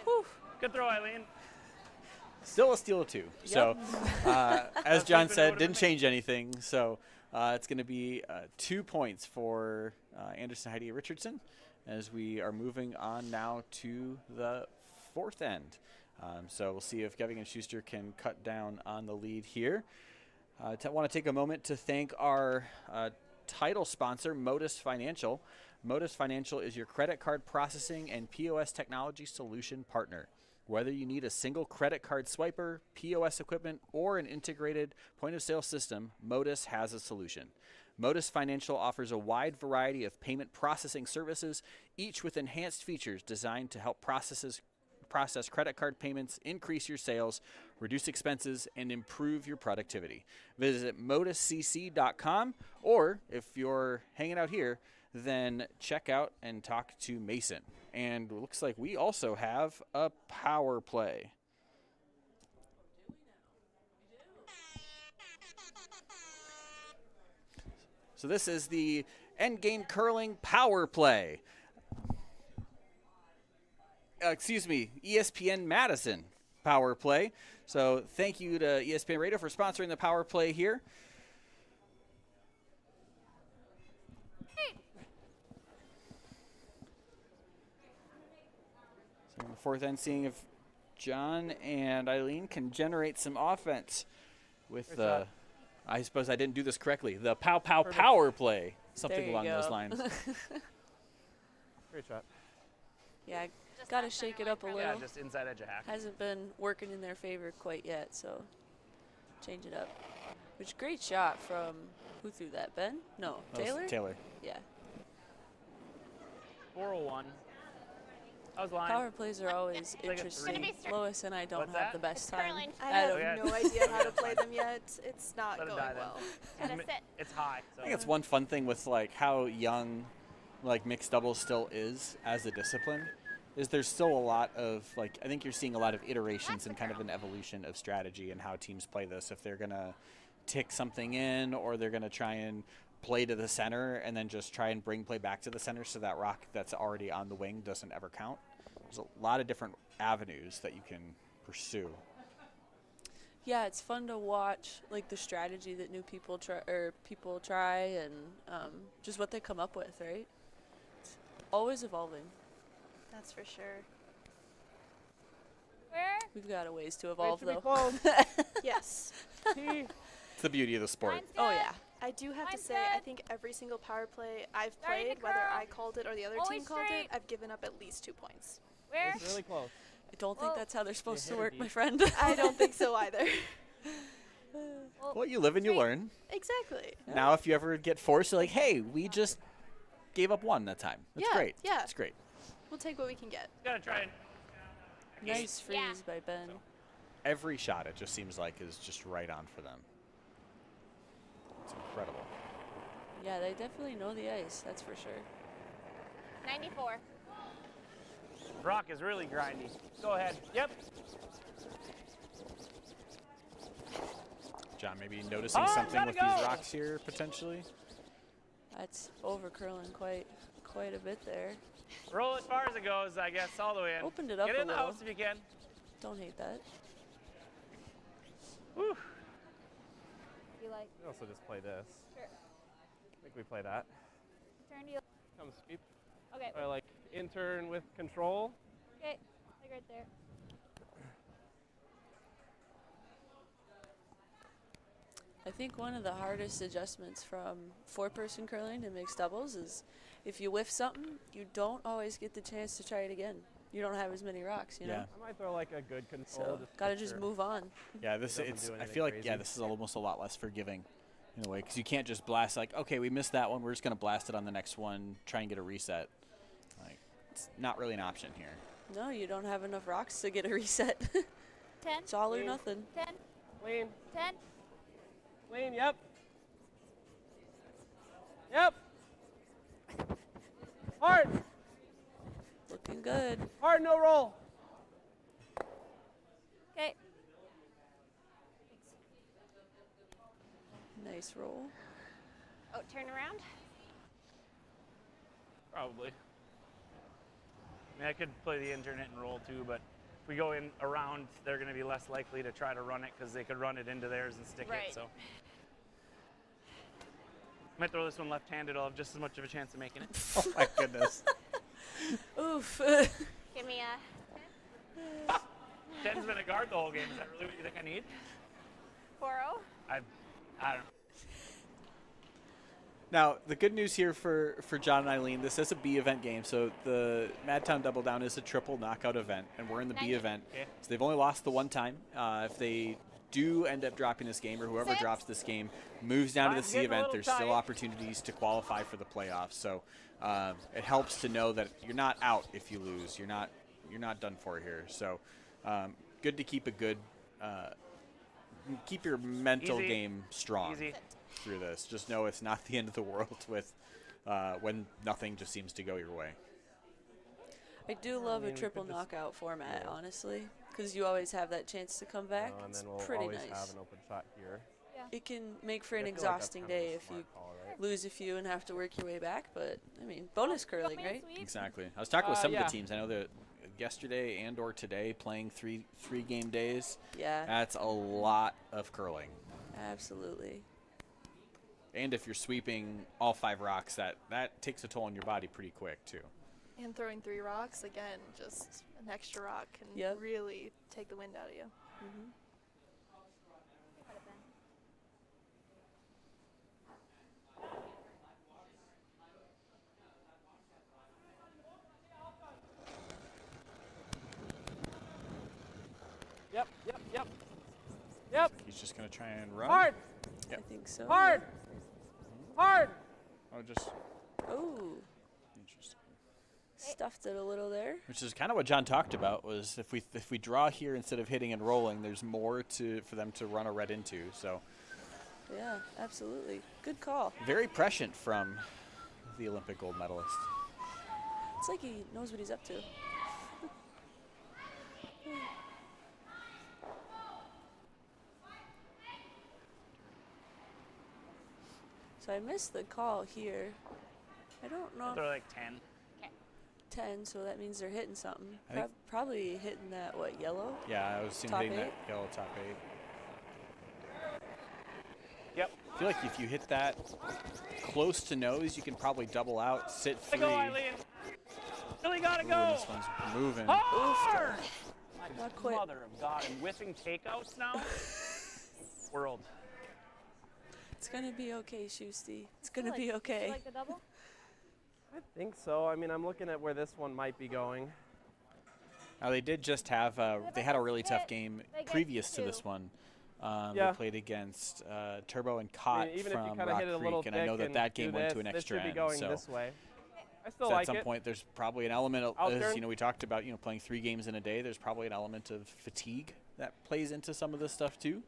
Whew. Good throw, Eileen. still a steal of 2. So, as John would've said, been didn't me. change anything. So, it's going to be 2 points for Anderson Heidi Richardson as we are moving on now to the 4th end. So, we'll see if Geving and Schuster can cut down on the lead here. I want to take a moment to thank our title sponsor, Modus Financial. Modus Financial is your credit card processing and POS technology solution partner. Whether you need a single credit card swiper, POS equipment, or an integrated point-of-sale system, Modus has a solution. Modus Financial offers a wide variety of payment processing services, each with enhanced features designed to help process credit card payments, increase your sales, reduce expenses, and improve your productivity. Visit moduscc.com, or if you're hanging out here, then check out and talk to Mason. And it looks like we also have a power play. So this is the Endgame Curling Power Play. Excuse me, ESPN Madison power play. So thank you to ESPN Radio for sponsoring the power play here. So on the fourth end, seeing if John and Eileen can generate some offense with the, I suppose I didn't do this correctly, the power play, something along those lines. Great shot. Yeah, got to shake it up a little. Yeah, just inside edge of hack. Hasn't been working in their favor quite yet, so change it up. Which great shot from, who threw that, Ben? No, That was Taylor? Taylor. Yeah. 401. I was lying. Power plays are always like a interesting. three. Lois and I don't What's have that? the best It's time. curling. I I have don't Yeah. no idea how to play them yet. It's not Let it going die then. well. Gotta It's mi- sit. It's high. So. I think it's one fun thing with like how young like mixed doubles still is as a discipline is there's still a lot of like I think you're seeing a lot of iterations and kind of an evolution of strategy and how teams play this. If they're gonna tick something in or they're gonna try and play to the center and then just try and bring play back to the center so that rock that's already on the wing doesn't ever count. There's a lot of different avenues that you can pursue. Yeah, it's fun to watch like the strategy that new people try and just what they come up with, right? It's always evolving. That's for sure. Where? We've got a ways to evolve Wait to be though. close. Yes. It's the beauty of the sport. Mine's Oh good. yeah. I do have to Mine's say, I good. think every single power play I've Starting to played, whether curl. I called it or the other Always team called straight. it, I've given up at least 2 points. Where? It's really close. I don't think Well, that's how they're supposed to hit it work, deep. my friend. I don't think so either. Well, you live and you Straight. learn. Exactly. Now, if you ever get forced, you're like, hey, we just gave up one that time. That's Yeah, great. yeah. That's great. We'll take what we can get. Gotta try and. Nice freeze Yeah. by Ben. Every shot, it just seems like, is just right on for them. It's incredible. Yeah, they definitely know the ice, that's for sure. 94. Rock is really grindy. Go ahead. Yep. John, maybe noticing Oh, something gotta with go. these rocks here, potentially? That's over curling quite a bit there. Roll as far as it goes, I guess, all the way in. Opened it up Get a in the little. house if you can. Don't hate that. Whew. You like We also just play this. Sure. I think we play that. turn to you? Come sweep. Okay. Or like intern with control. Okay. Like right there. I think one of the hardest adjustments from four-person curling to mixed doubles is if you whiff something, you don't always get the chance to try it again. You don't have as many rocks, you know? I might throw like a good control. So, just to gotta make just sure. move on. Yeah, doesn't it's. do I anything feel like crazy. this is almost a lot less forgiving, in a way, because you can't just blast like, okay, we missed that one. We're just gonna blast it on the next one. Try and get a reset. Like, it's not really an option here. No, you don't have enough rocks to get a reset. 10. It's all or Lean. nothing. 10. Lean. 10. Lean. Yep. Yep. Hard. Looking good. Hard. No roll. Okay. Nice roll. Oh, turn around. Probably. I mean, I could play the internet and roll too, but if we go in around, they're going to be less likely to try to run it because they could run it into theirs and stick Right. it. So, might throw this one left-handed. I'll have just as much of a chance of making it. Oh my goodness. Oof. Give me a 10's been a guard the whole game. Is that really what you think I need? 4-0. I don't know. Now, the good news here for John and Eileen, this is a B event game, so the Madtown DoubleDown is a triple knockout event, and we're in the B 90. event. Okay. So they've only lost the one time. If they do end up dropping this game, or whoever Six. drops this game moves down to the Mine's C getting a event, little there's still tight. opportunities to qualify for the playoffs. So it helps to know that you're not out if you lose. You're not done for here. So good to keep a good keep your mental Easy. game strong Easy. through this. Just know it's not the end of the world with when nothing just seems to go your way. I do love mean, a we triple could just- knockout format, honestly, because you always have that chance to come back. And It's then we'll pretty always nice. have an open shot here. It can make for an I feel like that's exhausting kind of a day if smart you call, right? lose a few and have to work your way back, but I mean, bonus You want curling, me to right? sweep? Exactly. I was talking with some yeah. of the teams. I know that yesterday and or today, playing three game days, Yeah, that's a lot of curling. absolutely. And if you're sweeping all 5 rocks, that takes a toll on your body pretty quick too. And throwing 3 rocks, again, just an extra rock can Yep. really take the wind out of you. Hmm. Yep. He's just going to try and run. Hard. I think so. Hard. Hard. Oh, just Oh, interesting. stuffed it a little there. Which is kind of what John talked about, was if we draw here instead of hitting and rolling, there's more for them to run a red into. So Yeah, absolutely. Good call. very prescient from the Olympic gold medalist. It's like he knows what he's up to. So I missed the call here. I don't know. They're like 10. 10, so that means they're hitting something. I think- Probably hitting that, what, yellow? Yeah, I was seeing Top hitting that 8? yellow top 8. Yep. I feel like if you hit that close to nose, you can probably double out, sit 3. Gotta go, Eileen. Really gotta Ooh, go. and this one's moving. Hard. Not quite. Mother of God, and whipping takeouts now. World. It's going to be okay, Shusty. It's going to Like- be okay. You like the double? I think so. I mean, I'm looking at where this one might be going. Now they did just have they had a really tough game They get previous to 2. this one. Yeah. They played against Turbo and Cott I mean, even if you from kind of Rock hit it a Creek, little and I know thick that game do went to an this extra should be end. going So, this way. I still so like at some it. point, there's probably an element of, Out as turn. we talked about, playing 3 games in a day. There's probably an element of fatigue that plays into some of this stuff too,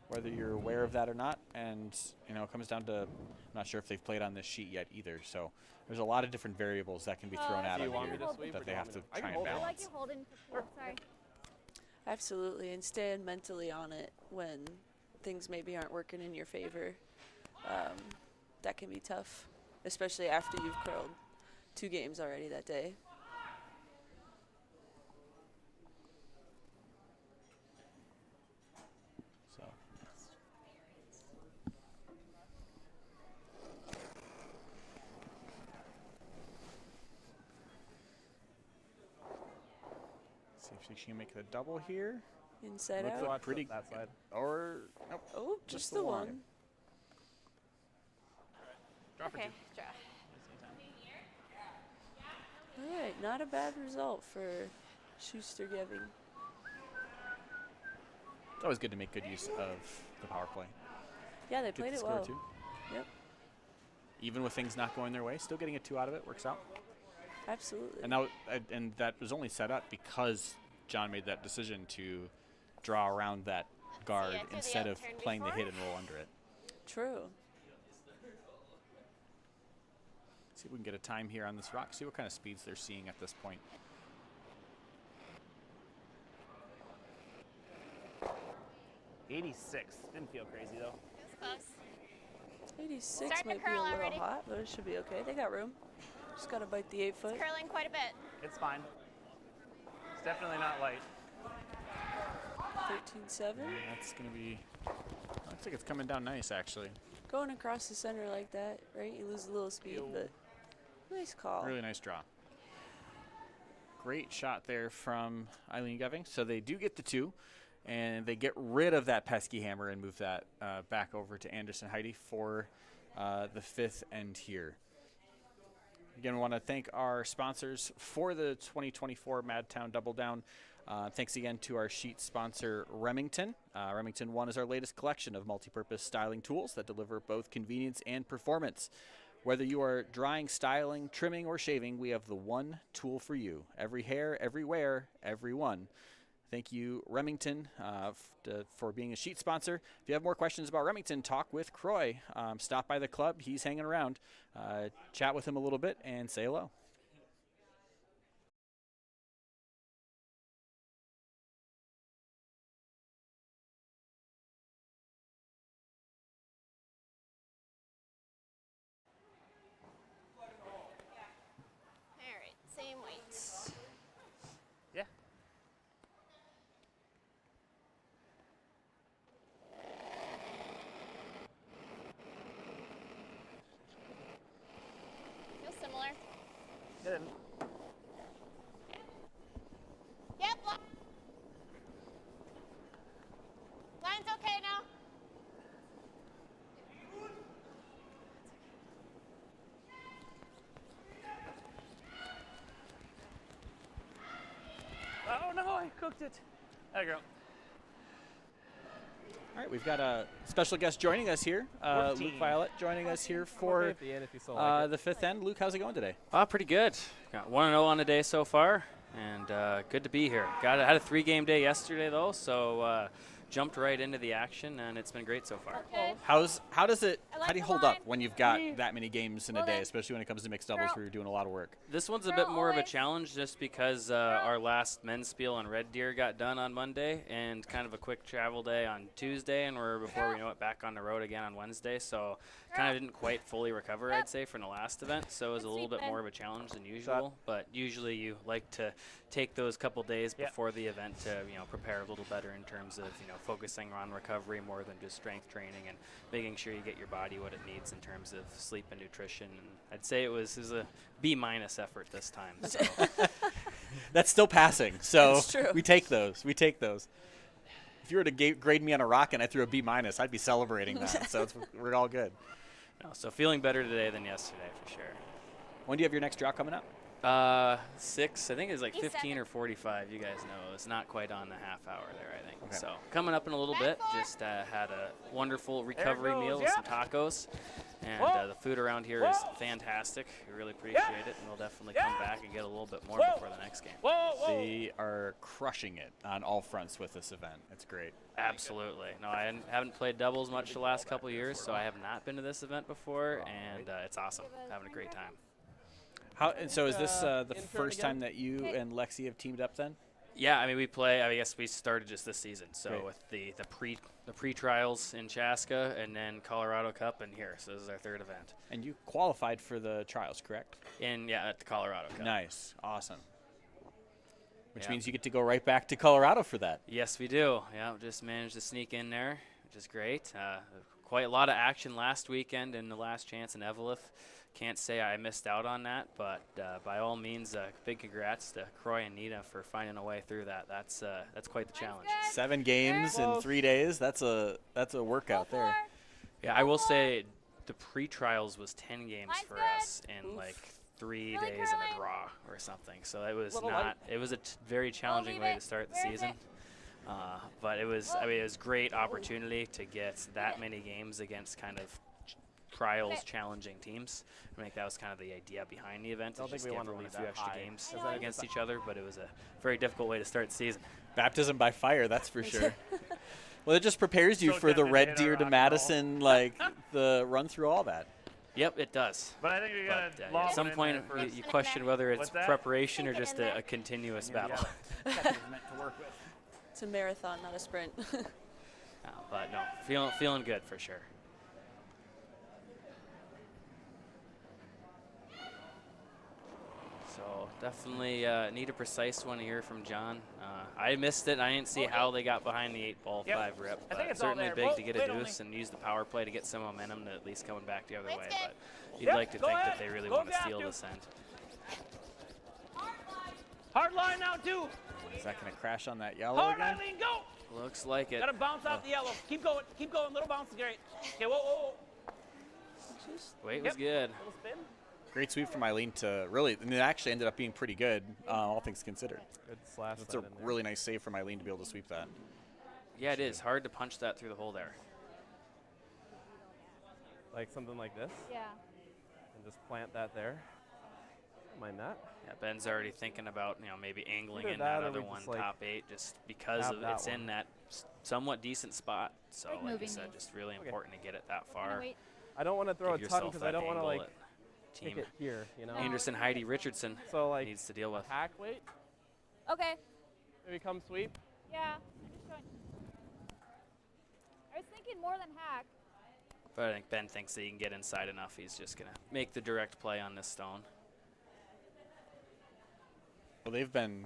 whether you're aware of that or not. And it comes down to, I'm not sure if they've played on this sheet yet either. So there's a lot of different variables that can be thrown at Do you them want me here to sweep or that do they you have want to me to- I try can and hold it. I like balance. you holding. Oh, sorry. Absolutely, and staying mentally on it when things maybe aren't working in your favor. That can be tough, especially after you've curled 2 games already that day. So. See if she can make the double here. Inside Looks out. like Watch pretty that side. Or nope. Oh, Just just the the one. one. Drop Okay, her draw. All right, not a bad result for Schuster Geving. It's always good to make good use of the power play. Yeah, they Get played the it score well. too. Yep, Even with things not going their way, still getting a 2 out of it works out. absolutely. And that was only set up because John made that decision to draw around that guard I threw the instead of outturn playing the before. hit and roll under it. True. See if we can get a time here on this rock. See what kind of speeds they're seeing at this point. '86. Didn't feel crazy though. Close. 86 Starting to might be a curl little already. hot, but it should be okay. They got room. Just gotta bite the 8-foot. Curling quite a bit. It's fine. It's definitely not light. 13-7. That's going to be, looks like it's coming down nice actually. Going across the center like that, right? You lose a little speed, but nice call. Really nice draw. Great shot there from Eileen Geving. So they do get the 2, and they get rid of that pesky hammer and move that back over to Anderson Heidi for the 5th end here. Again, we want to thank our sponsors for the 2024 Madtown DoubleDown. Thanks again to our sheet sponsor, Remington. Remington 1 is our latest collection of multi-purpose styling tools that deliver both convenience and performance. Whether you are drying, styling, trimming, or shaving, we have the one tool for you. Every hair, every wear, every one. Thank you, Remington, for being a sheet sponsor. If you have more questions about Remington, talk with Croy. Stop by the club. He's hanging around. Chat with him a little bit and say hello. All right, same weight. Oh no, I cooked it. There you go. All right, we've got a special guest joining us here. Luke 14. Violet joining us here for 50 in if you still like it. the fifth end. Luke, how's it going today? Pretty good. Got 1-0 on the day so far, and good to be here. Had a 3-game day yesterday though, so jumped right into the action, and it's been great so far. Okay. How do you the hold line. up when you've got that many games in a Well day, then, especially when it comes to mixed doubles where you're doing a lot of work? This one's a Girl, bit more of a always. challenge just because our last men's spiel on Red Deer got done on Monday, and kind of a quick travel day on Tuesday, and we're, before we know it, back on the road again on Wednesday. So kind of didn't quite fully recover, I'd say, from the last event. So it was a little bit more of a challenge than usual. But usually you like to take those couple days before the event to prepare a little better in terms of focusing on recovery more than just strength training and making sure you get your body what it needs in terms of sleep and nutrition. And I'd say it was a B- effort this time. So. That's still passing, so That's true. we take those. We take those. If you were to grade me on a rock and I threw a B-, I'd be celebrating that. So we're all good. No, so feeling better today than yesterday for sure. When do you have your next draw coming up? 6, I think it's like He's 15 seven. or 45. You guys know it's not quite on the half hour there, I think. Okay. So coming up in a little bit. Just had a wonderful recovery goes, meal with some tacos, and the food around here is fantastic. We really appreciate it, and we'll definitely come back and get a little bit more before the next game. They are crushing it on all fronts with this event. It's great. Absolutely. No, I haven't played doubles much the last couple of years, so I have not been to this event before, and it's awesome. Having a great time. And so is this the intern first again? time that you and Lexi have teamed up then? Yeah, I mean we play. I guess we started just this season. So Great. with the pre trials in Chaska and then Colorado Cup and here. So this is our third event. And you qualified for the trials, correct? At the Colorado Cup. Nice. Awesome. Which Yeah. means you get to go right back to Colorado for that. Yes, we do. Yeah, we just managed to sneak in there, which is great. Quite a lot of action last weekend in the last chance in Eveleth. Can't say I missed out on that, but by all means, big congrats to Croy and Nita for finding a way through that. That's quite the challenge. 7 games in 3 days. That's a workout there. Yeah, I will say the pre-trials was 10 games Line's for good. us in like 3 Really days in a curling. draw or something. So it was Little not. It was a very challenging leave way it. to start the Where is season. it? But it was. I mean, it was great opportunity to get that many games against kind of trials challenging teams. I think that was kind of the idea behind the event. Don't To think just we give wanna everyone a leave few that extra high. games Is that against each other, but it was a very difficult way to start the season. Baptism by fire, that's for sure. Well, it just prepares you So for the tempted to Red hit a Deer rock to and Madison, like the run through all that. Yep, it does. But I think we got But to at some point, you question whether it's What's that? preparation or Get in just there. a continuous battle. It's a marathon, not a sprint. But no, feeling good for sure. So definitely need a precise one here from John. I missed it. I didn't see how they got behind the 8-ball Yep. 5 rip, I think but it's all certainly there. big Whoa, to get a wait on deuce and use the power play to get some momentum to at least coming back the other way. Line's good. But you'd Yep, like to go think ahead. that they really Go want to gap, steal dude. this end. Hard line now, too. Is that going to crash on that yellow Hard again? Eileen, go. Looks like it. Got to bounce off the yellow. Keep going. Keep going. Little bounce is great. Okay, whoa. Weight was good. Little spin. Great sweep from Eileen to really, and it actually ended up being pretty good, all things considered. Good slash. That's that a in there. really nice save from Eileen to be able to sweep that. Yeah, it is. Hard to punch that through the hole there. Like something like this, Yeah. and just plant that there. Don't mind that. Yeah, Ben's already thinking about maybe angling Either in that that or other we one, just, like, top 8, just because have of that it's one. in that somewhat decent spot. So Like like you moving said, these. just really Okay. important to get it that Gonna far. wait. I don't want to throw Give a ton yourself because I that don't want to angle like that kick team it here, you know. Anderson Heidi Richardson So like needs to deal with. hack weight, Okay. maybe come sweep. Yeah. I'm just showing. I was thinking more than hack. But I think Ben thinks that he can get inside enough. He's just gonna make the direct play on this stone. Well, they've been,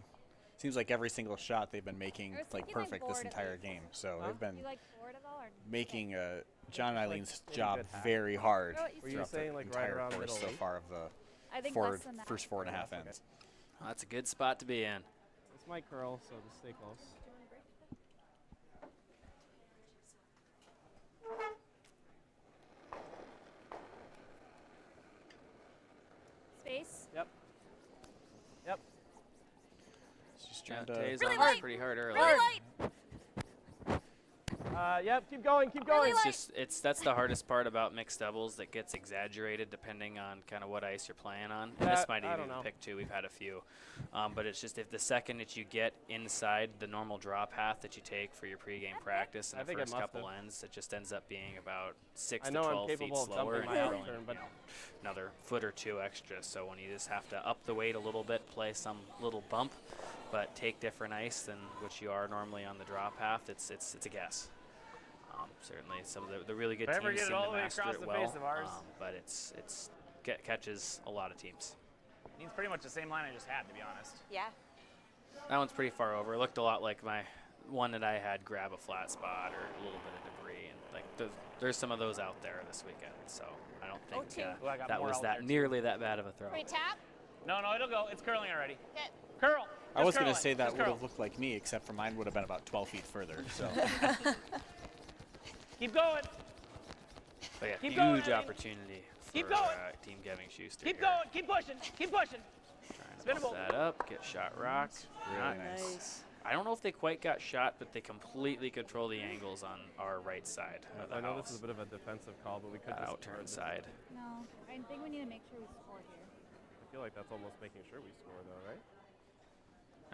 seems like every single shot they've been making I was like thinking, like, perfect this forward at entire least. game. So Huh? they've been You like forward at all or making John and Eileen's pretty job good hack. very hard Throw it, you Were you throughout saying the like right entire around course middle so eight? far of the I think four, less than that. first 4.5 Okay. ends. Well, that's a good spot to be in. This might curl, so just stay close. Space. Yep. Yep. She's trying Tay's Really on this light. pretty hard early. Really light. Yep, keep going, keep going. That's the hardest part about mixed doubles that gets exaggerated depending on kind of what ice you're playing on. And this might I even don't know. pick two. We've had a few, but it's just if the second that you get inside the normal draw path that you take for your pregame practice I and the think it first must couple have. ends, it just ends up being about 6 I to know I'm 12 feet capable of slower, jumping and my you're out turn, going, but another foot or two extra. So when you just have to up the weight a little bit, play some little bump, but take different ice than what you are normally on the draw path, it's a guess. Certainly, some of the really good Never teams get it seem all to the way master across it the well, face of ours. but it catches a lot of teams. It's pretty much the same line I just had, to be honest. Yeah. That one's pretty far over. It looked a lot like my one that I had grab a flat spot or a little bit of debris, and like there's some of those out there this weekend. So I don't think Ooh, I got that more was out there, that too. nearly that bad of a throw. Can we tap? No, it'll go. It's curling already. Good. Curl. I was going going to to say that Just would curl. have looked like me, except for mine would have been about 12 feet further. So Keep going. But yeah, Keep going, huge Eileen. opportunity for Keep going. Team Geving Schuster. Keep here. going. Keep pushing. Keep pushing. Trying to Spin bump it. that up, get shot rocked. really Not- nice. I don't know if they quite got shot, but they completely control the angles on our right side of the I know house. this is a bit of a defensive call, but we could That just outturn guard this. side. No. I think we need to make sure we score here. I feel like that's almost making sure we score, though, right?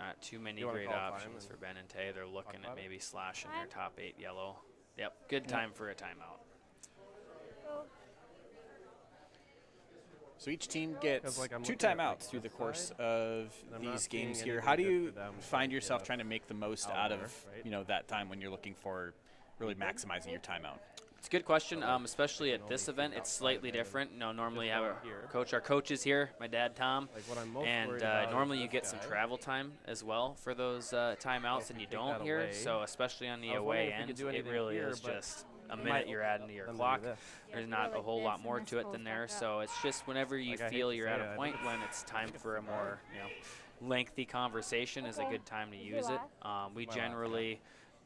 Not too many You wanna great call time options and for Ben and Tay. They're looking about at it? maybe slashing their Time? top 8 yellow. Yep, good time for a timeout. Go. So each team gets like, I'm 2 looking at, like, timeouts through the this course side, of and I'm not these seeing games here. anything How do good you for them, find so, yourself yeah, trying to make the most out out of there, right? that time when you're looking for really maximizing your timeout? It's a good question, especially can at this only event. shoot It's outside slightly there. different. Normally you Just have going here. our coach is here, my dad Tom, Like, what I'm most and worried about is normally you this get some guy. travel time as well for those timeouts, and you take don't that here. away. So especially on the I was away wondering if we could end, do it anything really here, is but just a we minute might you're adding to your then do clock. this. There's Yeah, not like a whole this, lot and more this to it pulls than there. back up. So it's just whenever you Like, I hate feel to you're say at it, I a think point it's- when it's time for a more lengthy conversation is a Okay. good time to Is your use it. last? We My last, yeah. generally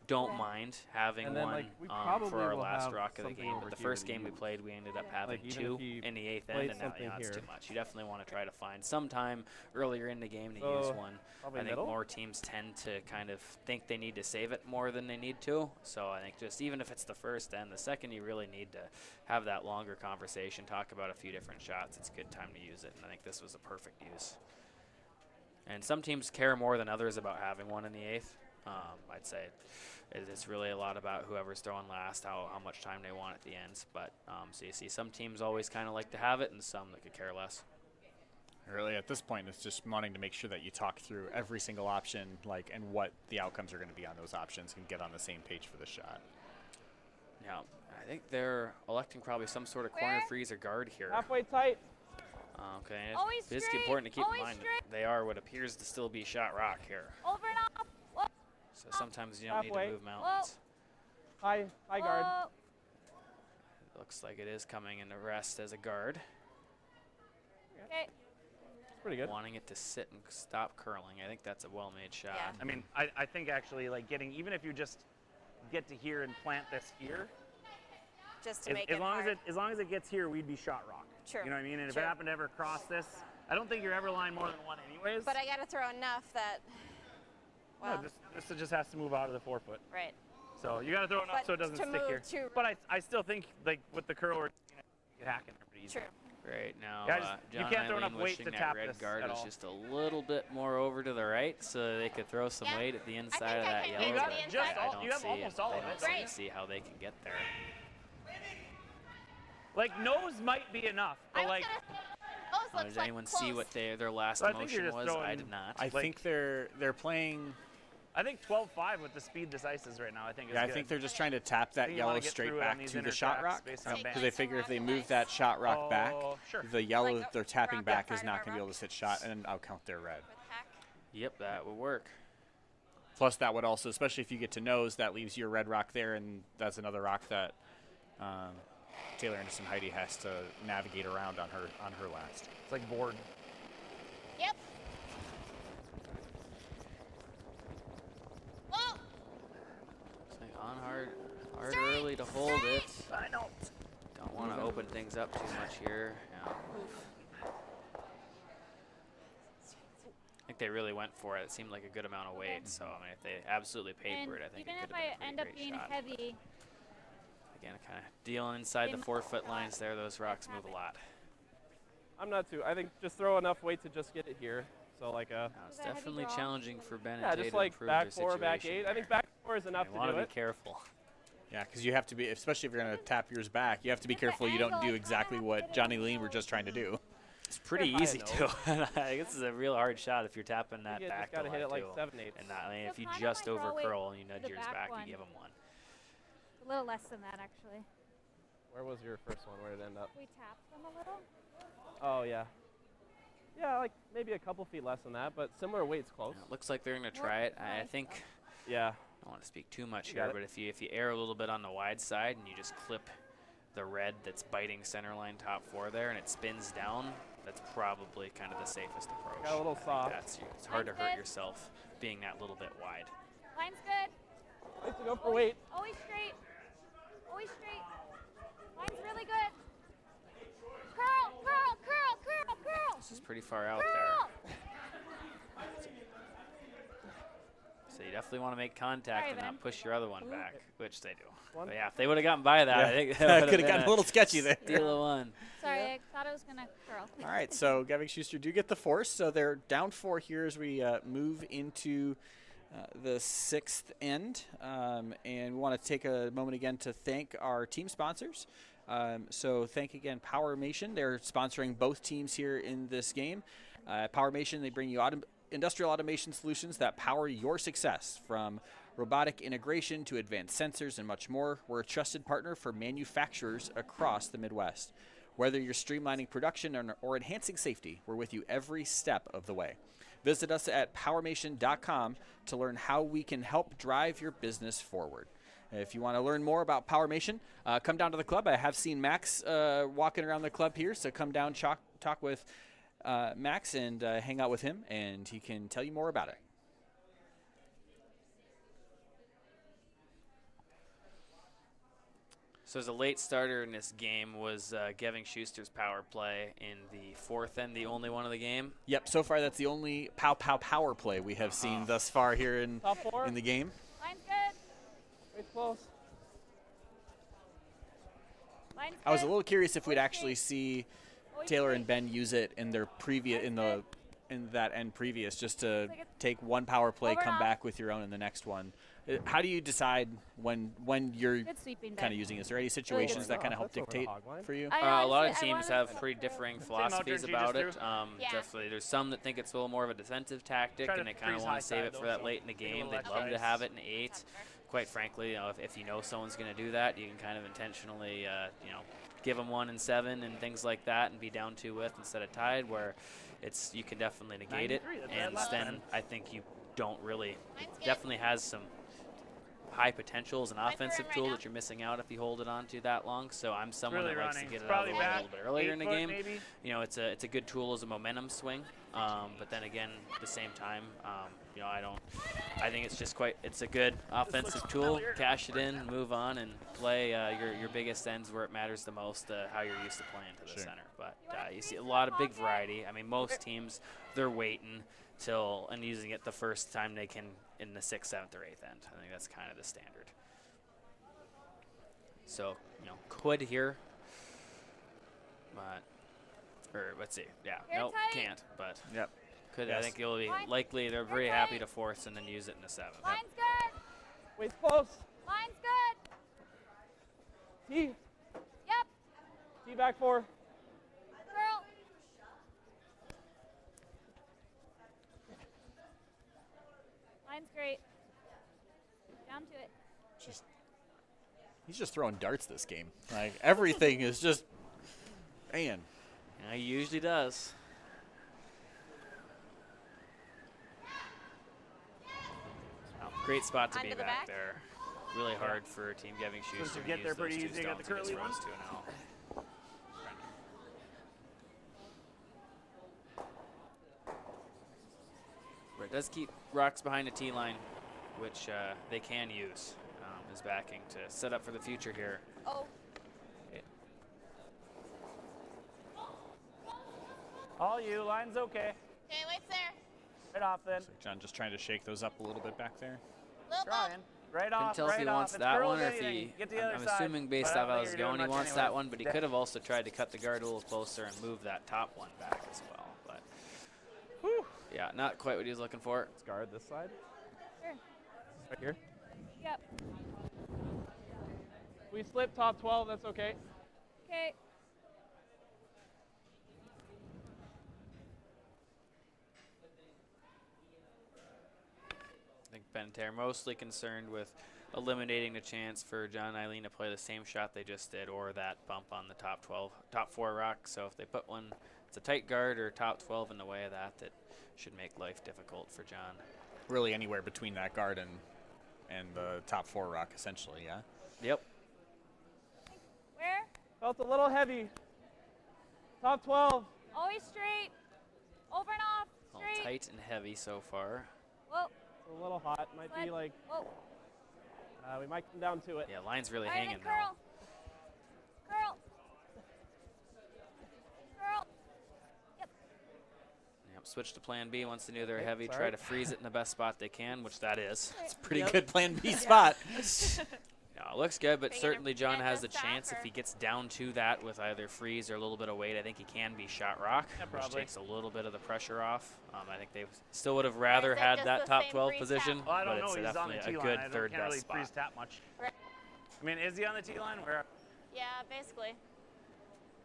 don't Okay. mind having And then, one like, we for probably our will last have rock of the something game. over But the here first to game we use. played, we ended up having Like, even 2 if he in the 8th played end, and now something it's here. too much. You definitely want to try to find some time earlier in the game to So, use one. probably I think middle? more teams tend to kind of think they need to save it more than they need to. So I think just even if it's the first and the second, you really need to have that longer conversation, talk about a few different shots. It's a good time to use it, and I think this was a perfect use. And some teams care more than others about having one in the 8th. I'd say it's really a lot about whoever's throwing last, how much time they want at the ends. But so you see some teams always kind of like to have it, and some that could care less. Really, at this point, it's just wanting to make sure that you talk through every single option, and what the outcomes are going to be on those options, and get on the same page for the shot. Yeah, I think they're electing probably some sort of corner Where? freeze or guard here. Halfway tight. Okay, Always it's straight, important to keep in always mind that straight. they are what appears to still be shot rock here. Over and off. Whoa. So sometimes you don't need Halfway. to move mountains. High guard. Whoa. Looks like it is coming into rest as a guard. Okay. It's pretty good. Wanting it to sit and stop curling. I think that's a well-made shot. Yeah. I mean, I think actually, like, even if you just get to here and plant this here, Just to as, make as it long hard. as it gets here, we'd be shot rock. True. You know what I mean? And if True. it happened to ever cross this, I don't think you're ever line more than one anyways. But I got to throw enough that. Well, No, this just has to move out of the 4-foot. right. So you got to throw enough But so it doesn't to stick move here. to- But I still think, like, with the curl, you can hack in there pretty easy. True. Right now, Yeah, you John can't throw enough Eileen weight wishing to that tap red this guard at is all. just a little bit more over to the right, so they could throw some Yeah. weight at the inside think of I that can yellow. get to but the inside. I don't You have see almost it. all I of don't it. seem to Right. see how they can get there. Like, nose might be enough, but, like, Does anyone see what their last So I think you're motion just was? I throwing- did not. I Like- think they're playing. I think 12-5 with the speed this ice is right now, I think is Yeah, I good. think they're just trying to tap I that think you wanna yellow get straight through it on back these to the inner shot tracks rock, based on because bounce. they figure if they move that shot rock back, Oh, sure. the yellow Like, they're tapping around back that is side not of our going to be able rock? to sit shot, and I'll count their red. Yep, that would work. Plus, that would also, especially if you get to nose, that leaves your red rock there, and that's another rock that Taylor Anderson Heidi has to navigate around on her last. It's like board. Yep. Whoa. It's like on hard early to hold it. I know. Don't want to open things up too much here. Yeah. think they really went for it. It seemed like a good amount of weight. So I mean, if they absolutely paid And for it, I think even it if could have I been end a up pretty being great shot. heavy, Again, kind of dealing inside the They 4-foot lines there. Those rocks move a lot. I'm not too. I think just throw enough weight to just get it here. So like a. Now, it's that heavy definitely draw? challenging for Ben Yeah, and Tay just to like improve back their 4, back situation 8. I think back 4 is enough You to want do to be it. careful. Yeah, because you have to be, especially if you're going to tap yours back, you have to be careful you don't do exactly what Johnny Lean were just trying to do. It's pretty High easy enough. to. I guess this is a real hard shot if you're tapping that You back just gotta to hit it like too. 7/8. And not, I mean, So if you kind of just my draw weight over curl and you to nudge the yours back back, one. you give them one. a little less than that actually. Where was your first one? Where did it end up? We tapped them a little. Oh yeah. Yeah, like maybe a couple feet less than that, but similar weights close. It looks like they're going to try it. I think. Yeah. I don't want to speak too much You here, got it. but if you err a little bit on the wide side and you just clip the red that's biting center line top 4 there and it spins down, that's probably kind of the safest approach. Got a little I think soft. it's hard to Line's hurt good. yourself being that little bit wide. Line's good. Nice to go for weight. Always straight. Always straight. Line's really good. Curl, curl, curl, curl, curl. This is pretty far out Curl. there. So you definitely want to make contact Sorry, and Ben. not push your other one back, which they do. One. But yeah, if they would have gotten by that, Yeah. I think Could have gotten a little sketchy there. Steal a one. Sorry, I thought I was gonna curl. All right, so Gavin Schuster do get the force. So they're down 4 here as we move into the 6th end. And we want to take a moment again to thank our team sponsors. So thank again Powermation. They're sponsoring both teams here in this game. Powermation, they bring you industrial automation solutions that power your success, from robotic integration to advanced sensors and much more. We're a trusted partner for manufacturers across the Midwest. Whether you're streamlining production or enhancing safety, we're with you every step of the way. Visit us at powermation.com to learn how we can help drive your business forward. If you want to learn more about Powermation, come down to the club. I have seen Max walking around the club here, so come down, talk with Max and hang out with him, and he can tell you more about it. So as a late starter in this game was Gavin Schuster's power play in the 4th end, the only one of the game. Yep, so far that's the only power play we have seen thus far here in Top 4. the game. Line's good. Weight's close. Line's I was a good. little curious if we'd actually see Always Taylor straight. and Ben use it in their in that end previous, just to Like a- take one power play, Over and come off. back with your own in the next one. How do you decide when you're Good sweeping, Ben. kind of using it? Is there any situations that kind of help That's over the dictate hog line. for you? I A lot of honestly- I teams wanted have to- pretty differing outturn philosophies she about just it. Yeah. Definitely, there's some that think it's a little more of a defensive tactic, Try to and they kind of freeze want high to save side it for though, that so late in the take a game. little They'd extra love to ice. have it in 8. Quite frankly, if you know someone's going to do that, you can kind of intentionally, give them 1 and 7 and things like that, and be down 2 with instead of tied. Where you can definitely negate it, 93, that's what I and last then time. I think you don't really definitely has some high potential as an offensive tool that you're missing out if you hold it on to that long. So I'm someone really that likes to running. get It's it out of the probably way a back little bit earlier in the 8 foot game. maybe. It's a good tool as a momentum swing, but then again, at the same time, I think it's a good offensive tool. Cash it in, move on, and play your biggest ends where it matters the most. How you're used to playing to the center, but you see a lot of big variety. I mean, most teams they're waiting and using it the first time they can in the 6th, 7th, or 8th end. I think that's kind of the standard. So, could here, or let's see. Yeah, Hair nope, tight. can't, but Yep. could. Yes. I think it'll be Line. likely they're very Hair happy tight. to force and then use it in the 7th. Line's good. Weight's close. Line's good. T. Yep. T back 4. Curl. Line's great. Down to it. He's just throwing darts this game. Like everything is just, man. Yeah, he usually does. Great spot to Onto be the back back. there. Really hard for Team Gavin Schuster you to get use there those pretty 2 easy, you got the stones against curly one. runs 2 and 0. But it does keep rocks behind the tee line, which they can use as backing to set up for the future here. Oh, All you, line's okay. okay, wait's there. Right off then. So John just trying to shake those up a little bit back there. Draw in. Right Couldn't off, tell right if he off. wants It's that curls one or if anything. he. Get to the other I'm side. assuming based But I off don't how I think was you're doing going, he much wants that anyways. one, but he could have also tried to cut the guard a little closer and move that top one back as well. But yeah, not quite what he was looking for. Let's guard this side. Sure. Right here. Yep. We slip top 12, that's okay. Okay. I think Bentaire mostly concerned with eliminating the chance for John and Eileen to play the same shot they just did, or that bump on the top 4 rock. So if they put one, it's a tight guard or top 12 in the way of that, that should make life difficult for John. Really anywhere between that guard and the top 4 rock, essentially, yeah? Yep. Where? Felt a little heavy. Top 12. Always straight. Over and off. All Straight. tight and heavy so far. Whoa. It's a little hot. Might be Sled. like, Whoa. we might come down to it. Yeah, line's really All right, hanging then curl. now. Curl. Curl. Yep. Yep, switch to plan B once they knew they're Okay, heavy. sorry. Try to freeze it in the best spot they can, which that is. It's a pretty Yep. good plan B spot. Yeah, it looks good, but Are you gonna certainly John prevent has the this stuff, chance if or- he gets down to that with either freeze or a little bit of weight. I think he can be shot rock, Yeah, which probably. takes a little bit of the pressure off. I think they still would have rather is it had just that the top same 12 freeze position, tap? Well, I but don't know. it's He's on the definitely T a line. good I third can't really best freeze spot. tap much. Right. I mean, is he on the T line? Where? Yeah, basically.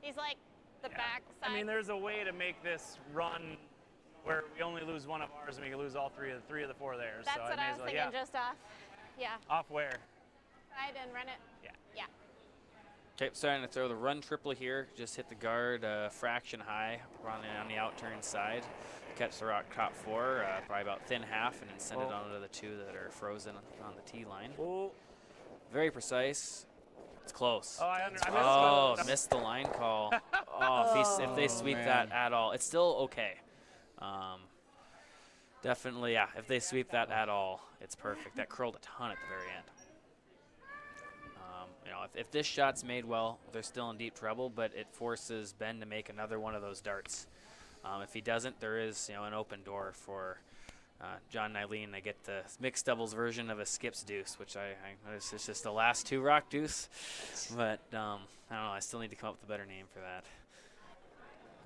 He's like the Yeah. back side. I mean, there's a way to make this run where we only lose one of ours and we can lose all three of the 4 theirs. That's so what may I as was well, thinking, yeah. just off. Yeah. Off where? Side and run it. Yeah. Yeah. Okay, starting to throw the run triple here. Just hit the guard fraction high, running on the out-turn side. Catch the rock top 4, probably about thin half, and then send it onto the 2 that are frozen on the T line. Oh, Very precise. It's close. I missed Oh, one. missed the line call. Oh, if they sweep that at all, it's still okay. Definitely, yeah. If they sweep that at all, it's perfect. That curled a ton at the very end. If this shot's made well, they're still in deep trouble, but it forces Ben to make another one of those darts. If he doesn't, there is an open door for John and Eileen. They get the mixed doubles version of a skips deuce, which I noticed is just the last 2 rock deuce. But I don't know. I still need to come up with a better name for that.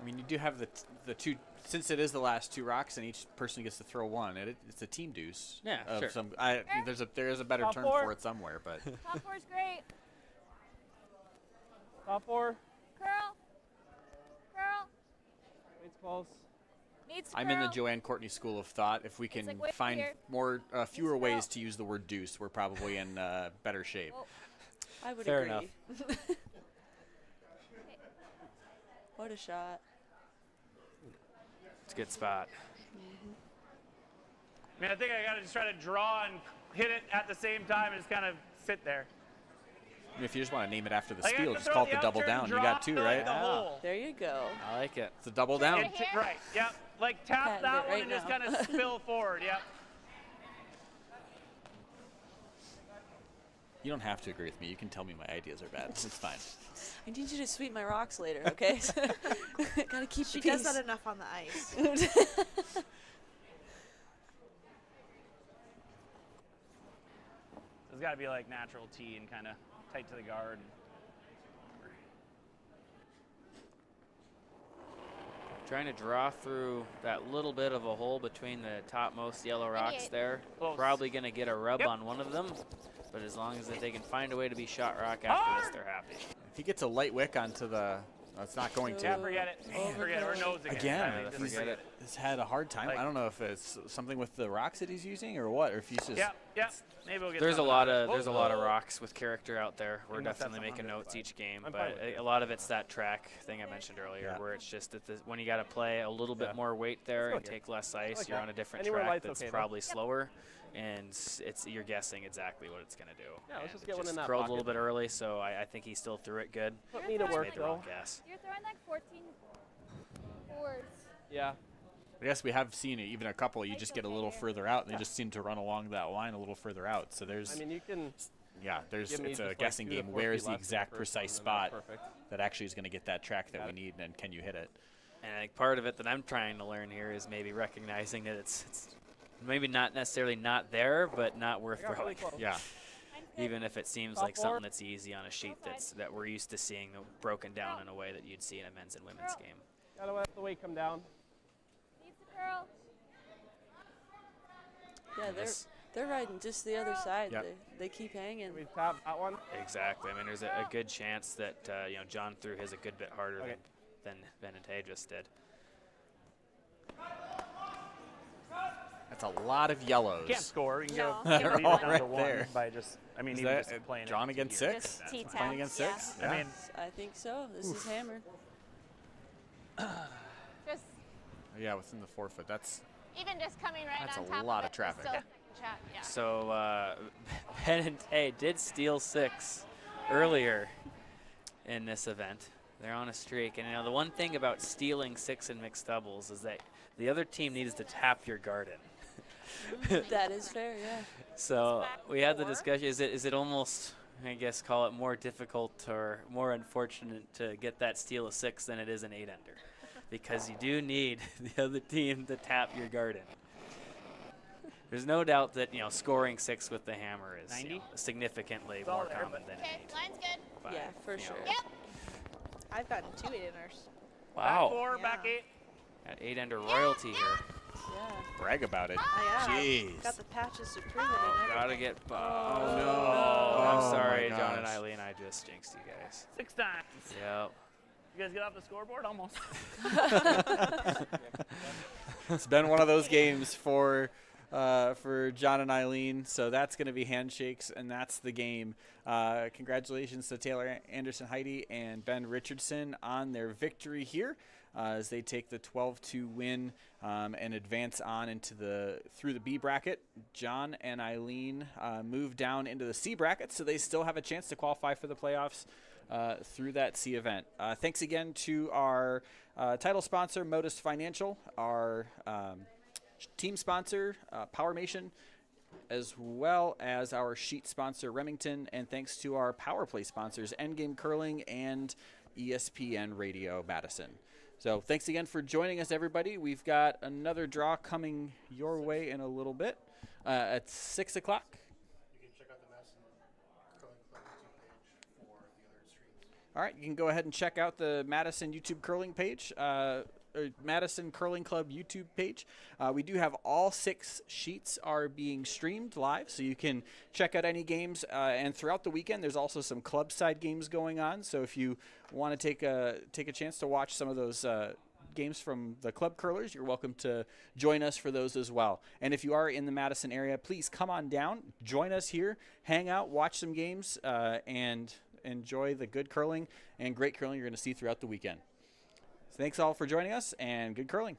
I mean, you do have the 2, since it is the last 2 rocks and each person gets to throw one, it's a team deuce. Yeah, of sure. There is a better Top term 4. for it somewhere, but Top 4's great. Top 4. Curl. Curl. Wait's close. Needs to I'm in the curl. Joanne Courtney school of thought. If we can like, wait find here. fewer Needs ways to to use the word deuce, we're probably in better shape. Whoa. I would Fair agree. What a shot. It's a good spot. I mean, I think I got to just try to draw and hit it at the same time and just kind of sit there. I mean, if you just want to name it after the Like, I steal, have to just throw call it the double outturn down. You draw got 2, to, like, right? the hole. There you go. I like it. It's a double down. Right here? Right, yep. Like tap Patent that it one right and just now. kind of spill forward, yep. You don't have to agree with me. You can tell me my ideas are bad. It's fine. I need you to sweep my rocks later, okay? Gotta keep She the does peace. that enough on the ice. It's got to be like natural T and kind of tight to the guard. Trying to draw through that little bit of a hole between the topmost yellow rocks 88. there. Close. Probably going to get a rub Yep. on one of them, but as long as they can find a way to be shot rock after this, they're happy. If he gets a light wick onto the, it's not going Yeah, to. forget it. Forget it. Or nose again. Again, I mean, if just he's forget it. has had a hard time. Like- I don't know if it's something with the rocks that he's using or what, or if he's just. Yep, yep. Maybe we'll get There's a something lot out of it. there's a lot of rocks with character out there. We're You must have definitely some making under, notes but each game, I'm but fine with it. a lot of it's that track thing I mentioned earlier, Yeah. where it's just that when you got to play a little bit Yeah. more weight there Let's and go here. take less ice, like you're that. on a different Anywhere track light's that's okay, though. probably slower, and you're guessing exactly what it's going to do. Yeah, let's And just it get one in that curled a little pocket. bit early, so I think he still threw it good. Put me to Just work, Made the wrong though. guess. You're throwing like 14 fours. Yeah. I guess we have seen it, even a couple. You just get a little further out, and they Yeah. just seem to run along that line a little further out. So there's, I mean, you can there's give me it's just a like guessing 2 to game. 4 Where feet is the less than exact first precise one, and then spot that's perfect. that actually is going to get that track that Got we it. need, and can you hit it? And I think part of it that I'm trying to learn here is maybe recognizing that it's maybe not necessarily not there, but not worth throwing. Yeah. Even if it seems like something that's easy on a sheet that we're used to seeing broken down in a way that you'd see in a men's and women's game. Gotta let the weight come down. Needs a curl. Yeah, they're riding just the other side. Yep. They keep hanging. We tap that one. Exactly. I mean, there's a good chance that John threw his a good bit harder than Benete just did. That's a lot of yellows. Can't score. You can No. go They're lead all it down right to one there. by just. I mean, Is even that just playing drawn it against here. six? Just T-taps, Playing against yeah. six? I mean, I think so. This is hammered. Just Yeah, within the 4 foot. That's even just coming right That's on a top lot of of it, traffic. it's still a second shot. Yeah. So Benete did steal 6 earlier in this event. They're on a streak. And the one thing about stealing 6 in mixed doubles is that the other team needs to tap your garden. That is fair, yeah. So we had the discussion, is it almost, I guess, call it more difficult or more unfortunate to get that steal of 6 than it is an 8-ender? Because you do need the other team to tap your garden. There's no doubt that, scoring 6 with the hammer is 90? Significantly all more there, common than an Okay, 8. line's good. But, Yeah, for sure. Yep. I've gotten 2 8-inners. back Wow. 4, back Yeah. 8. That 8-ender royalty here. Yeah. brag about it. Jeez. Jeez. Got the patches to prove it and everything. Gotta get. no. I'm Oh, sorry, my John and gosh. Eileen. I just jinxed you guys. 6 times. Yep. You guys get off the scoreboard almost. It's been one of those games for John and Eileen, so that's going to be handshakes, and that's the game. Congratulations to Taylor Anderson Heidi and Ben Richardson on their victory here as they take the 12-2 win and advance on through the B bracket. John and Eileen move down into the C bracket, so they still have a chance to qualify for the playoffs through that C event. Thanks again to our title sponsor, Modus Financial, our team sponsor, Powermation, as well as our sheet sponsor, Remington, and thanks to our Power Play sponsors, Endgame Curling and ESPN Radio Madison. So thanks again for joining us, everybody. We've got another draw coming your way in a little bit at 6 o'clock. You can check out the Madison Curling Club YouTube page for the other streams. All right, you can go ahead and check out the Madison YouTube curling page, or Madison Curling Club YouTube page. We do have all 6 sheets are being streamed live, so you can check out any games. And throughout the weekend, there's also some club side games going on. So if you want to take a chance to watch some of those games from the club curlers, you're welcome to join us for those as well. And if you are in the Madison area, please come on down, join us here, hang out, watch some games, and enjoy the good curling and great curling you're going to see throughout the weekend. Thanks all for joining us, and good curling.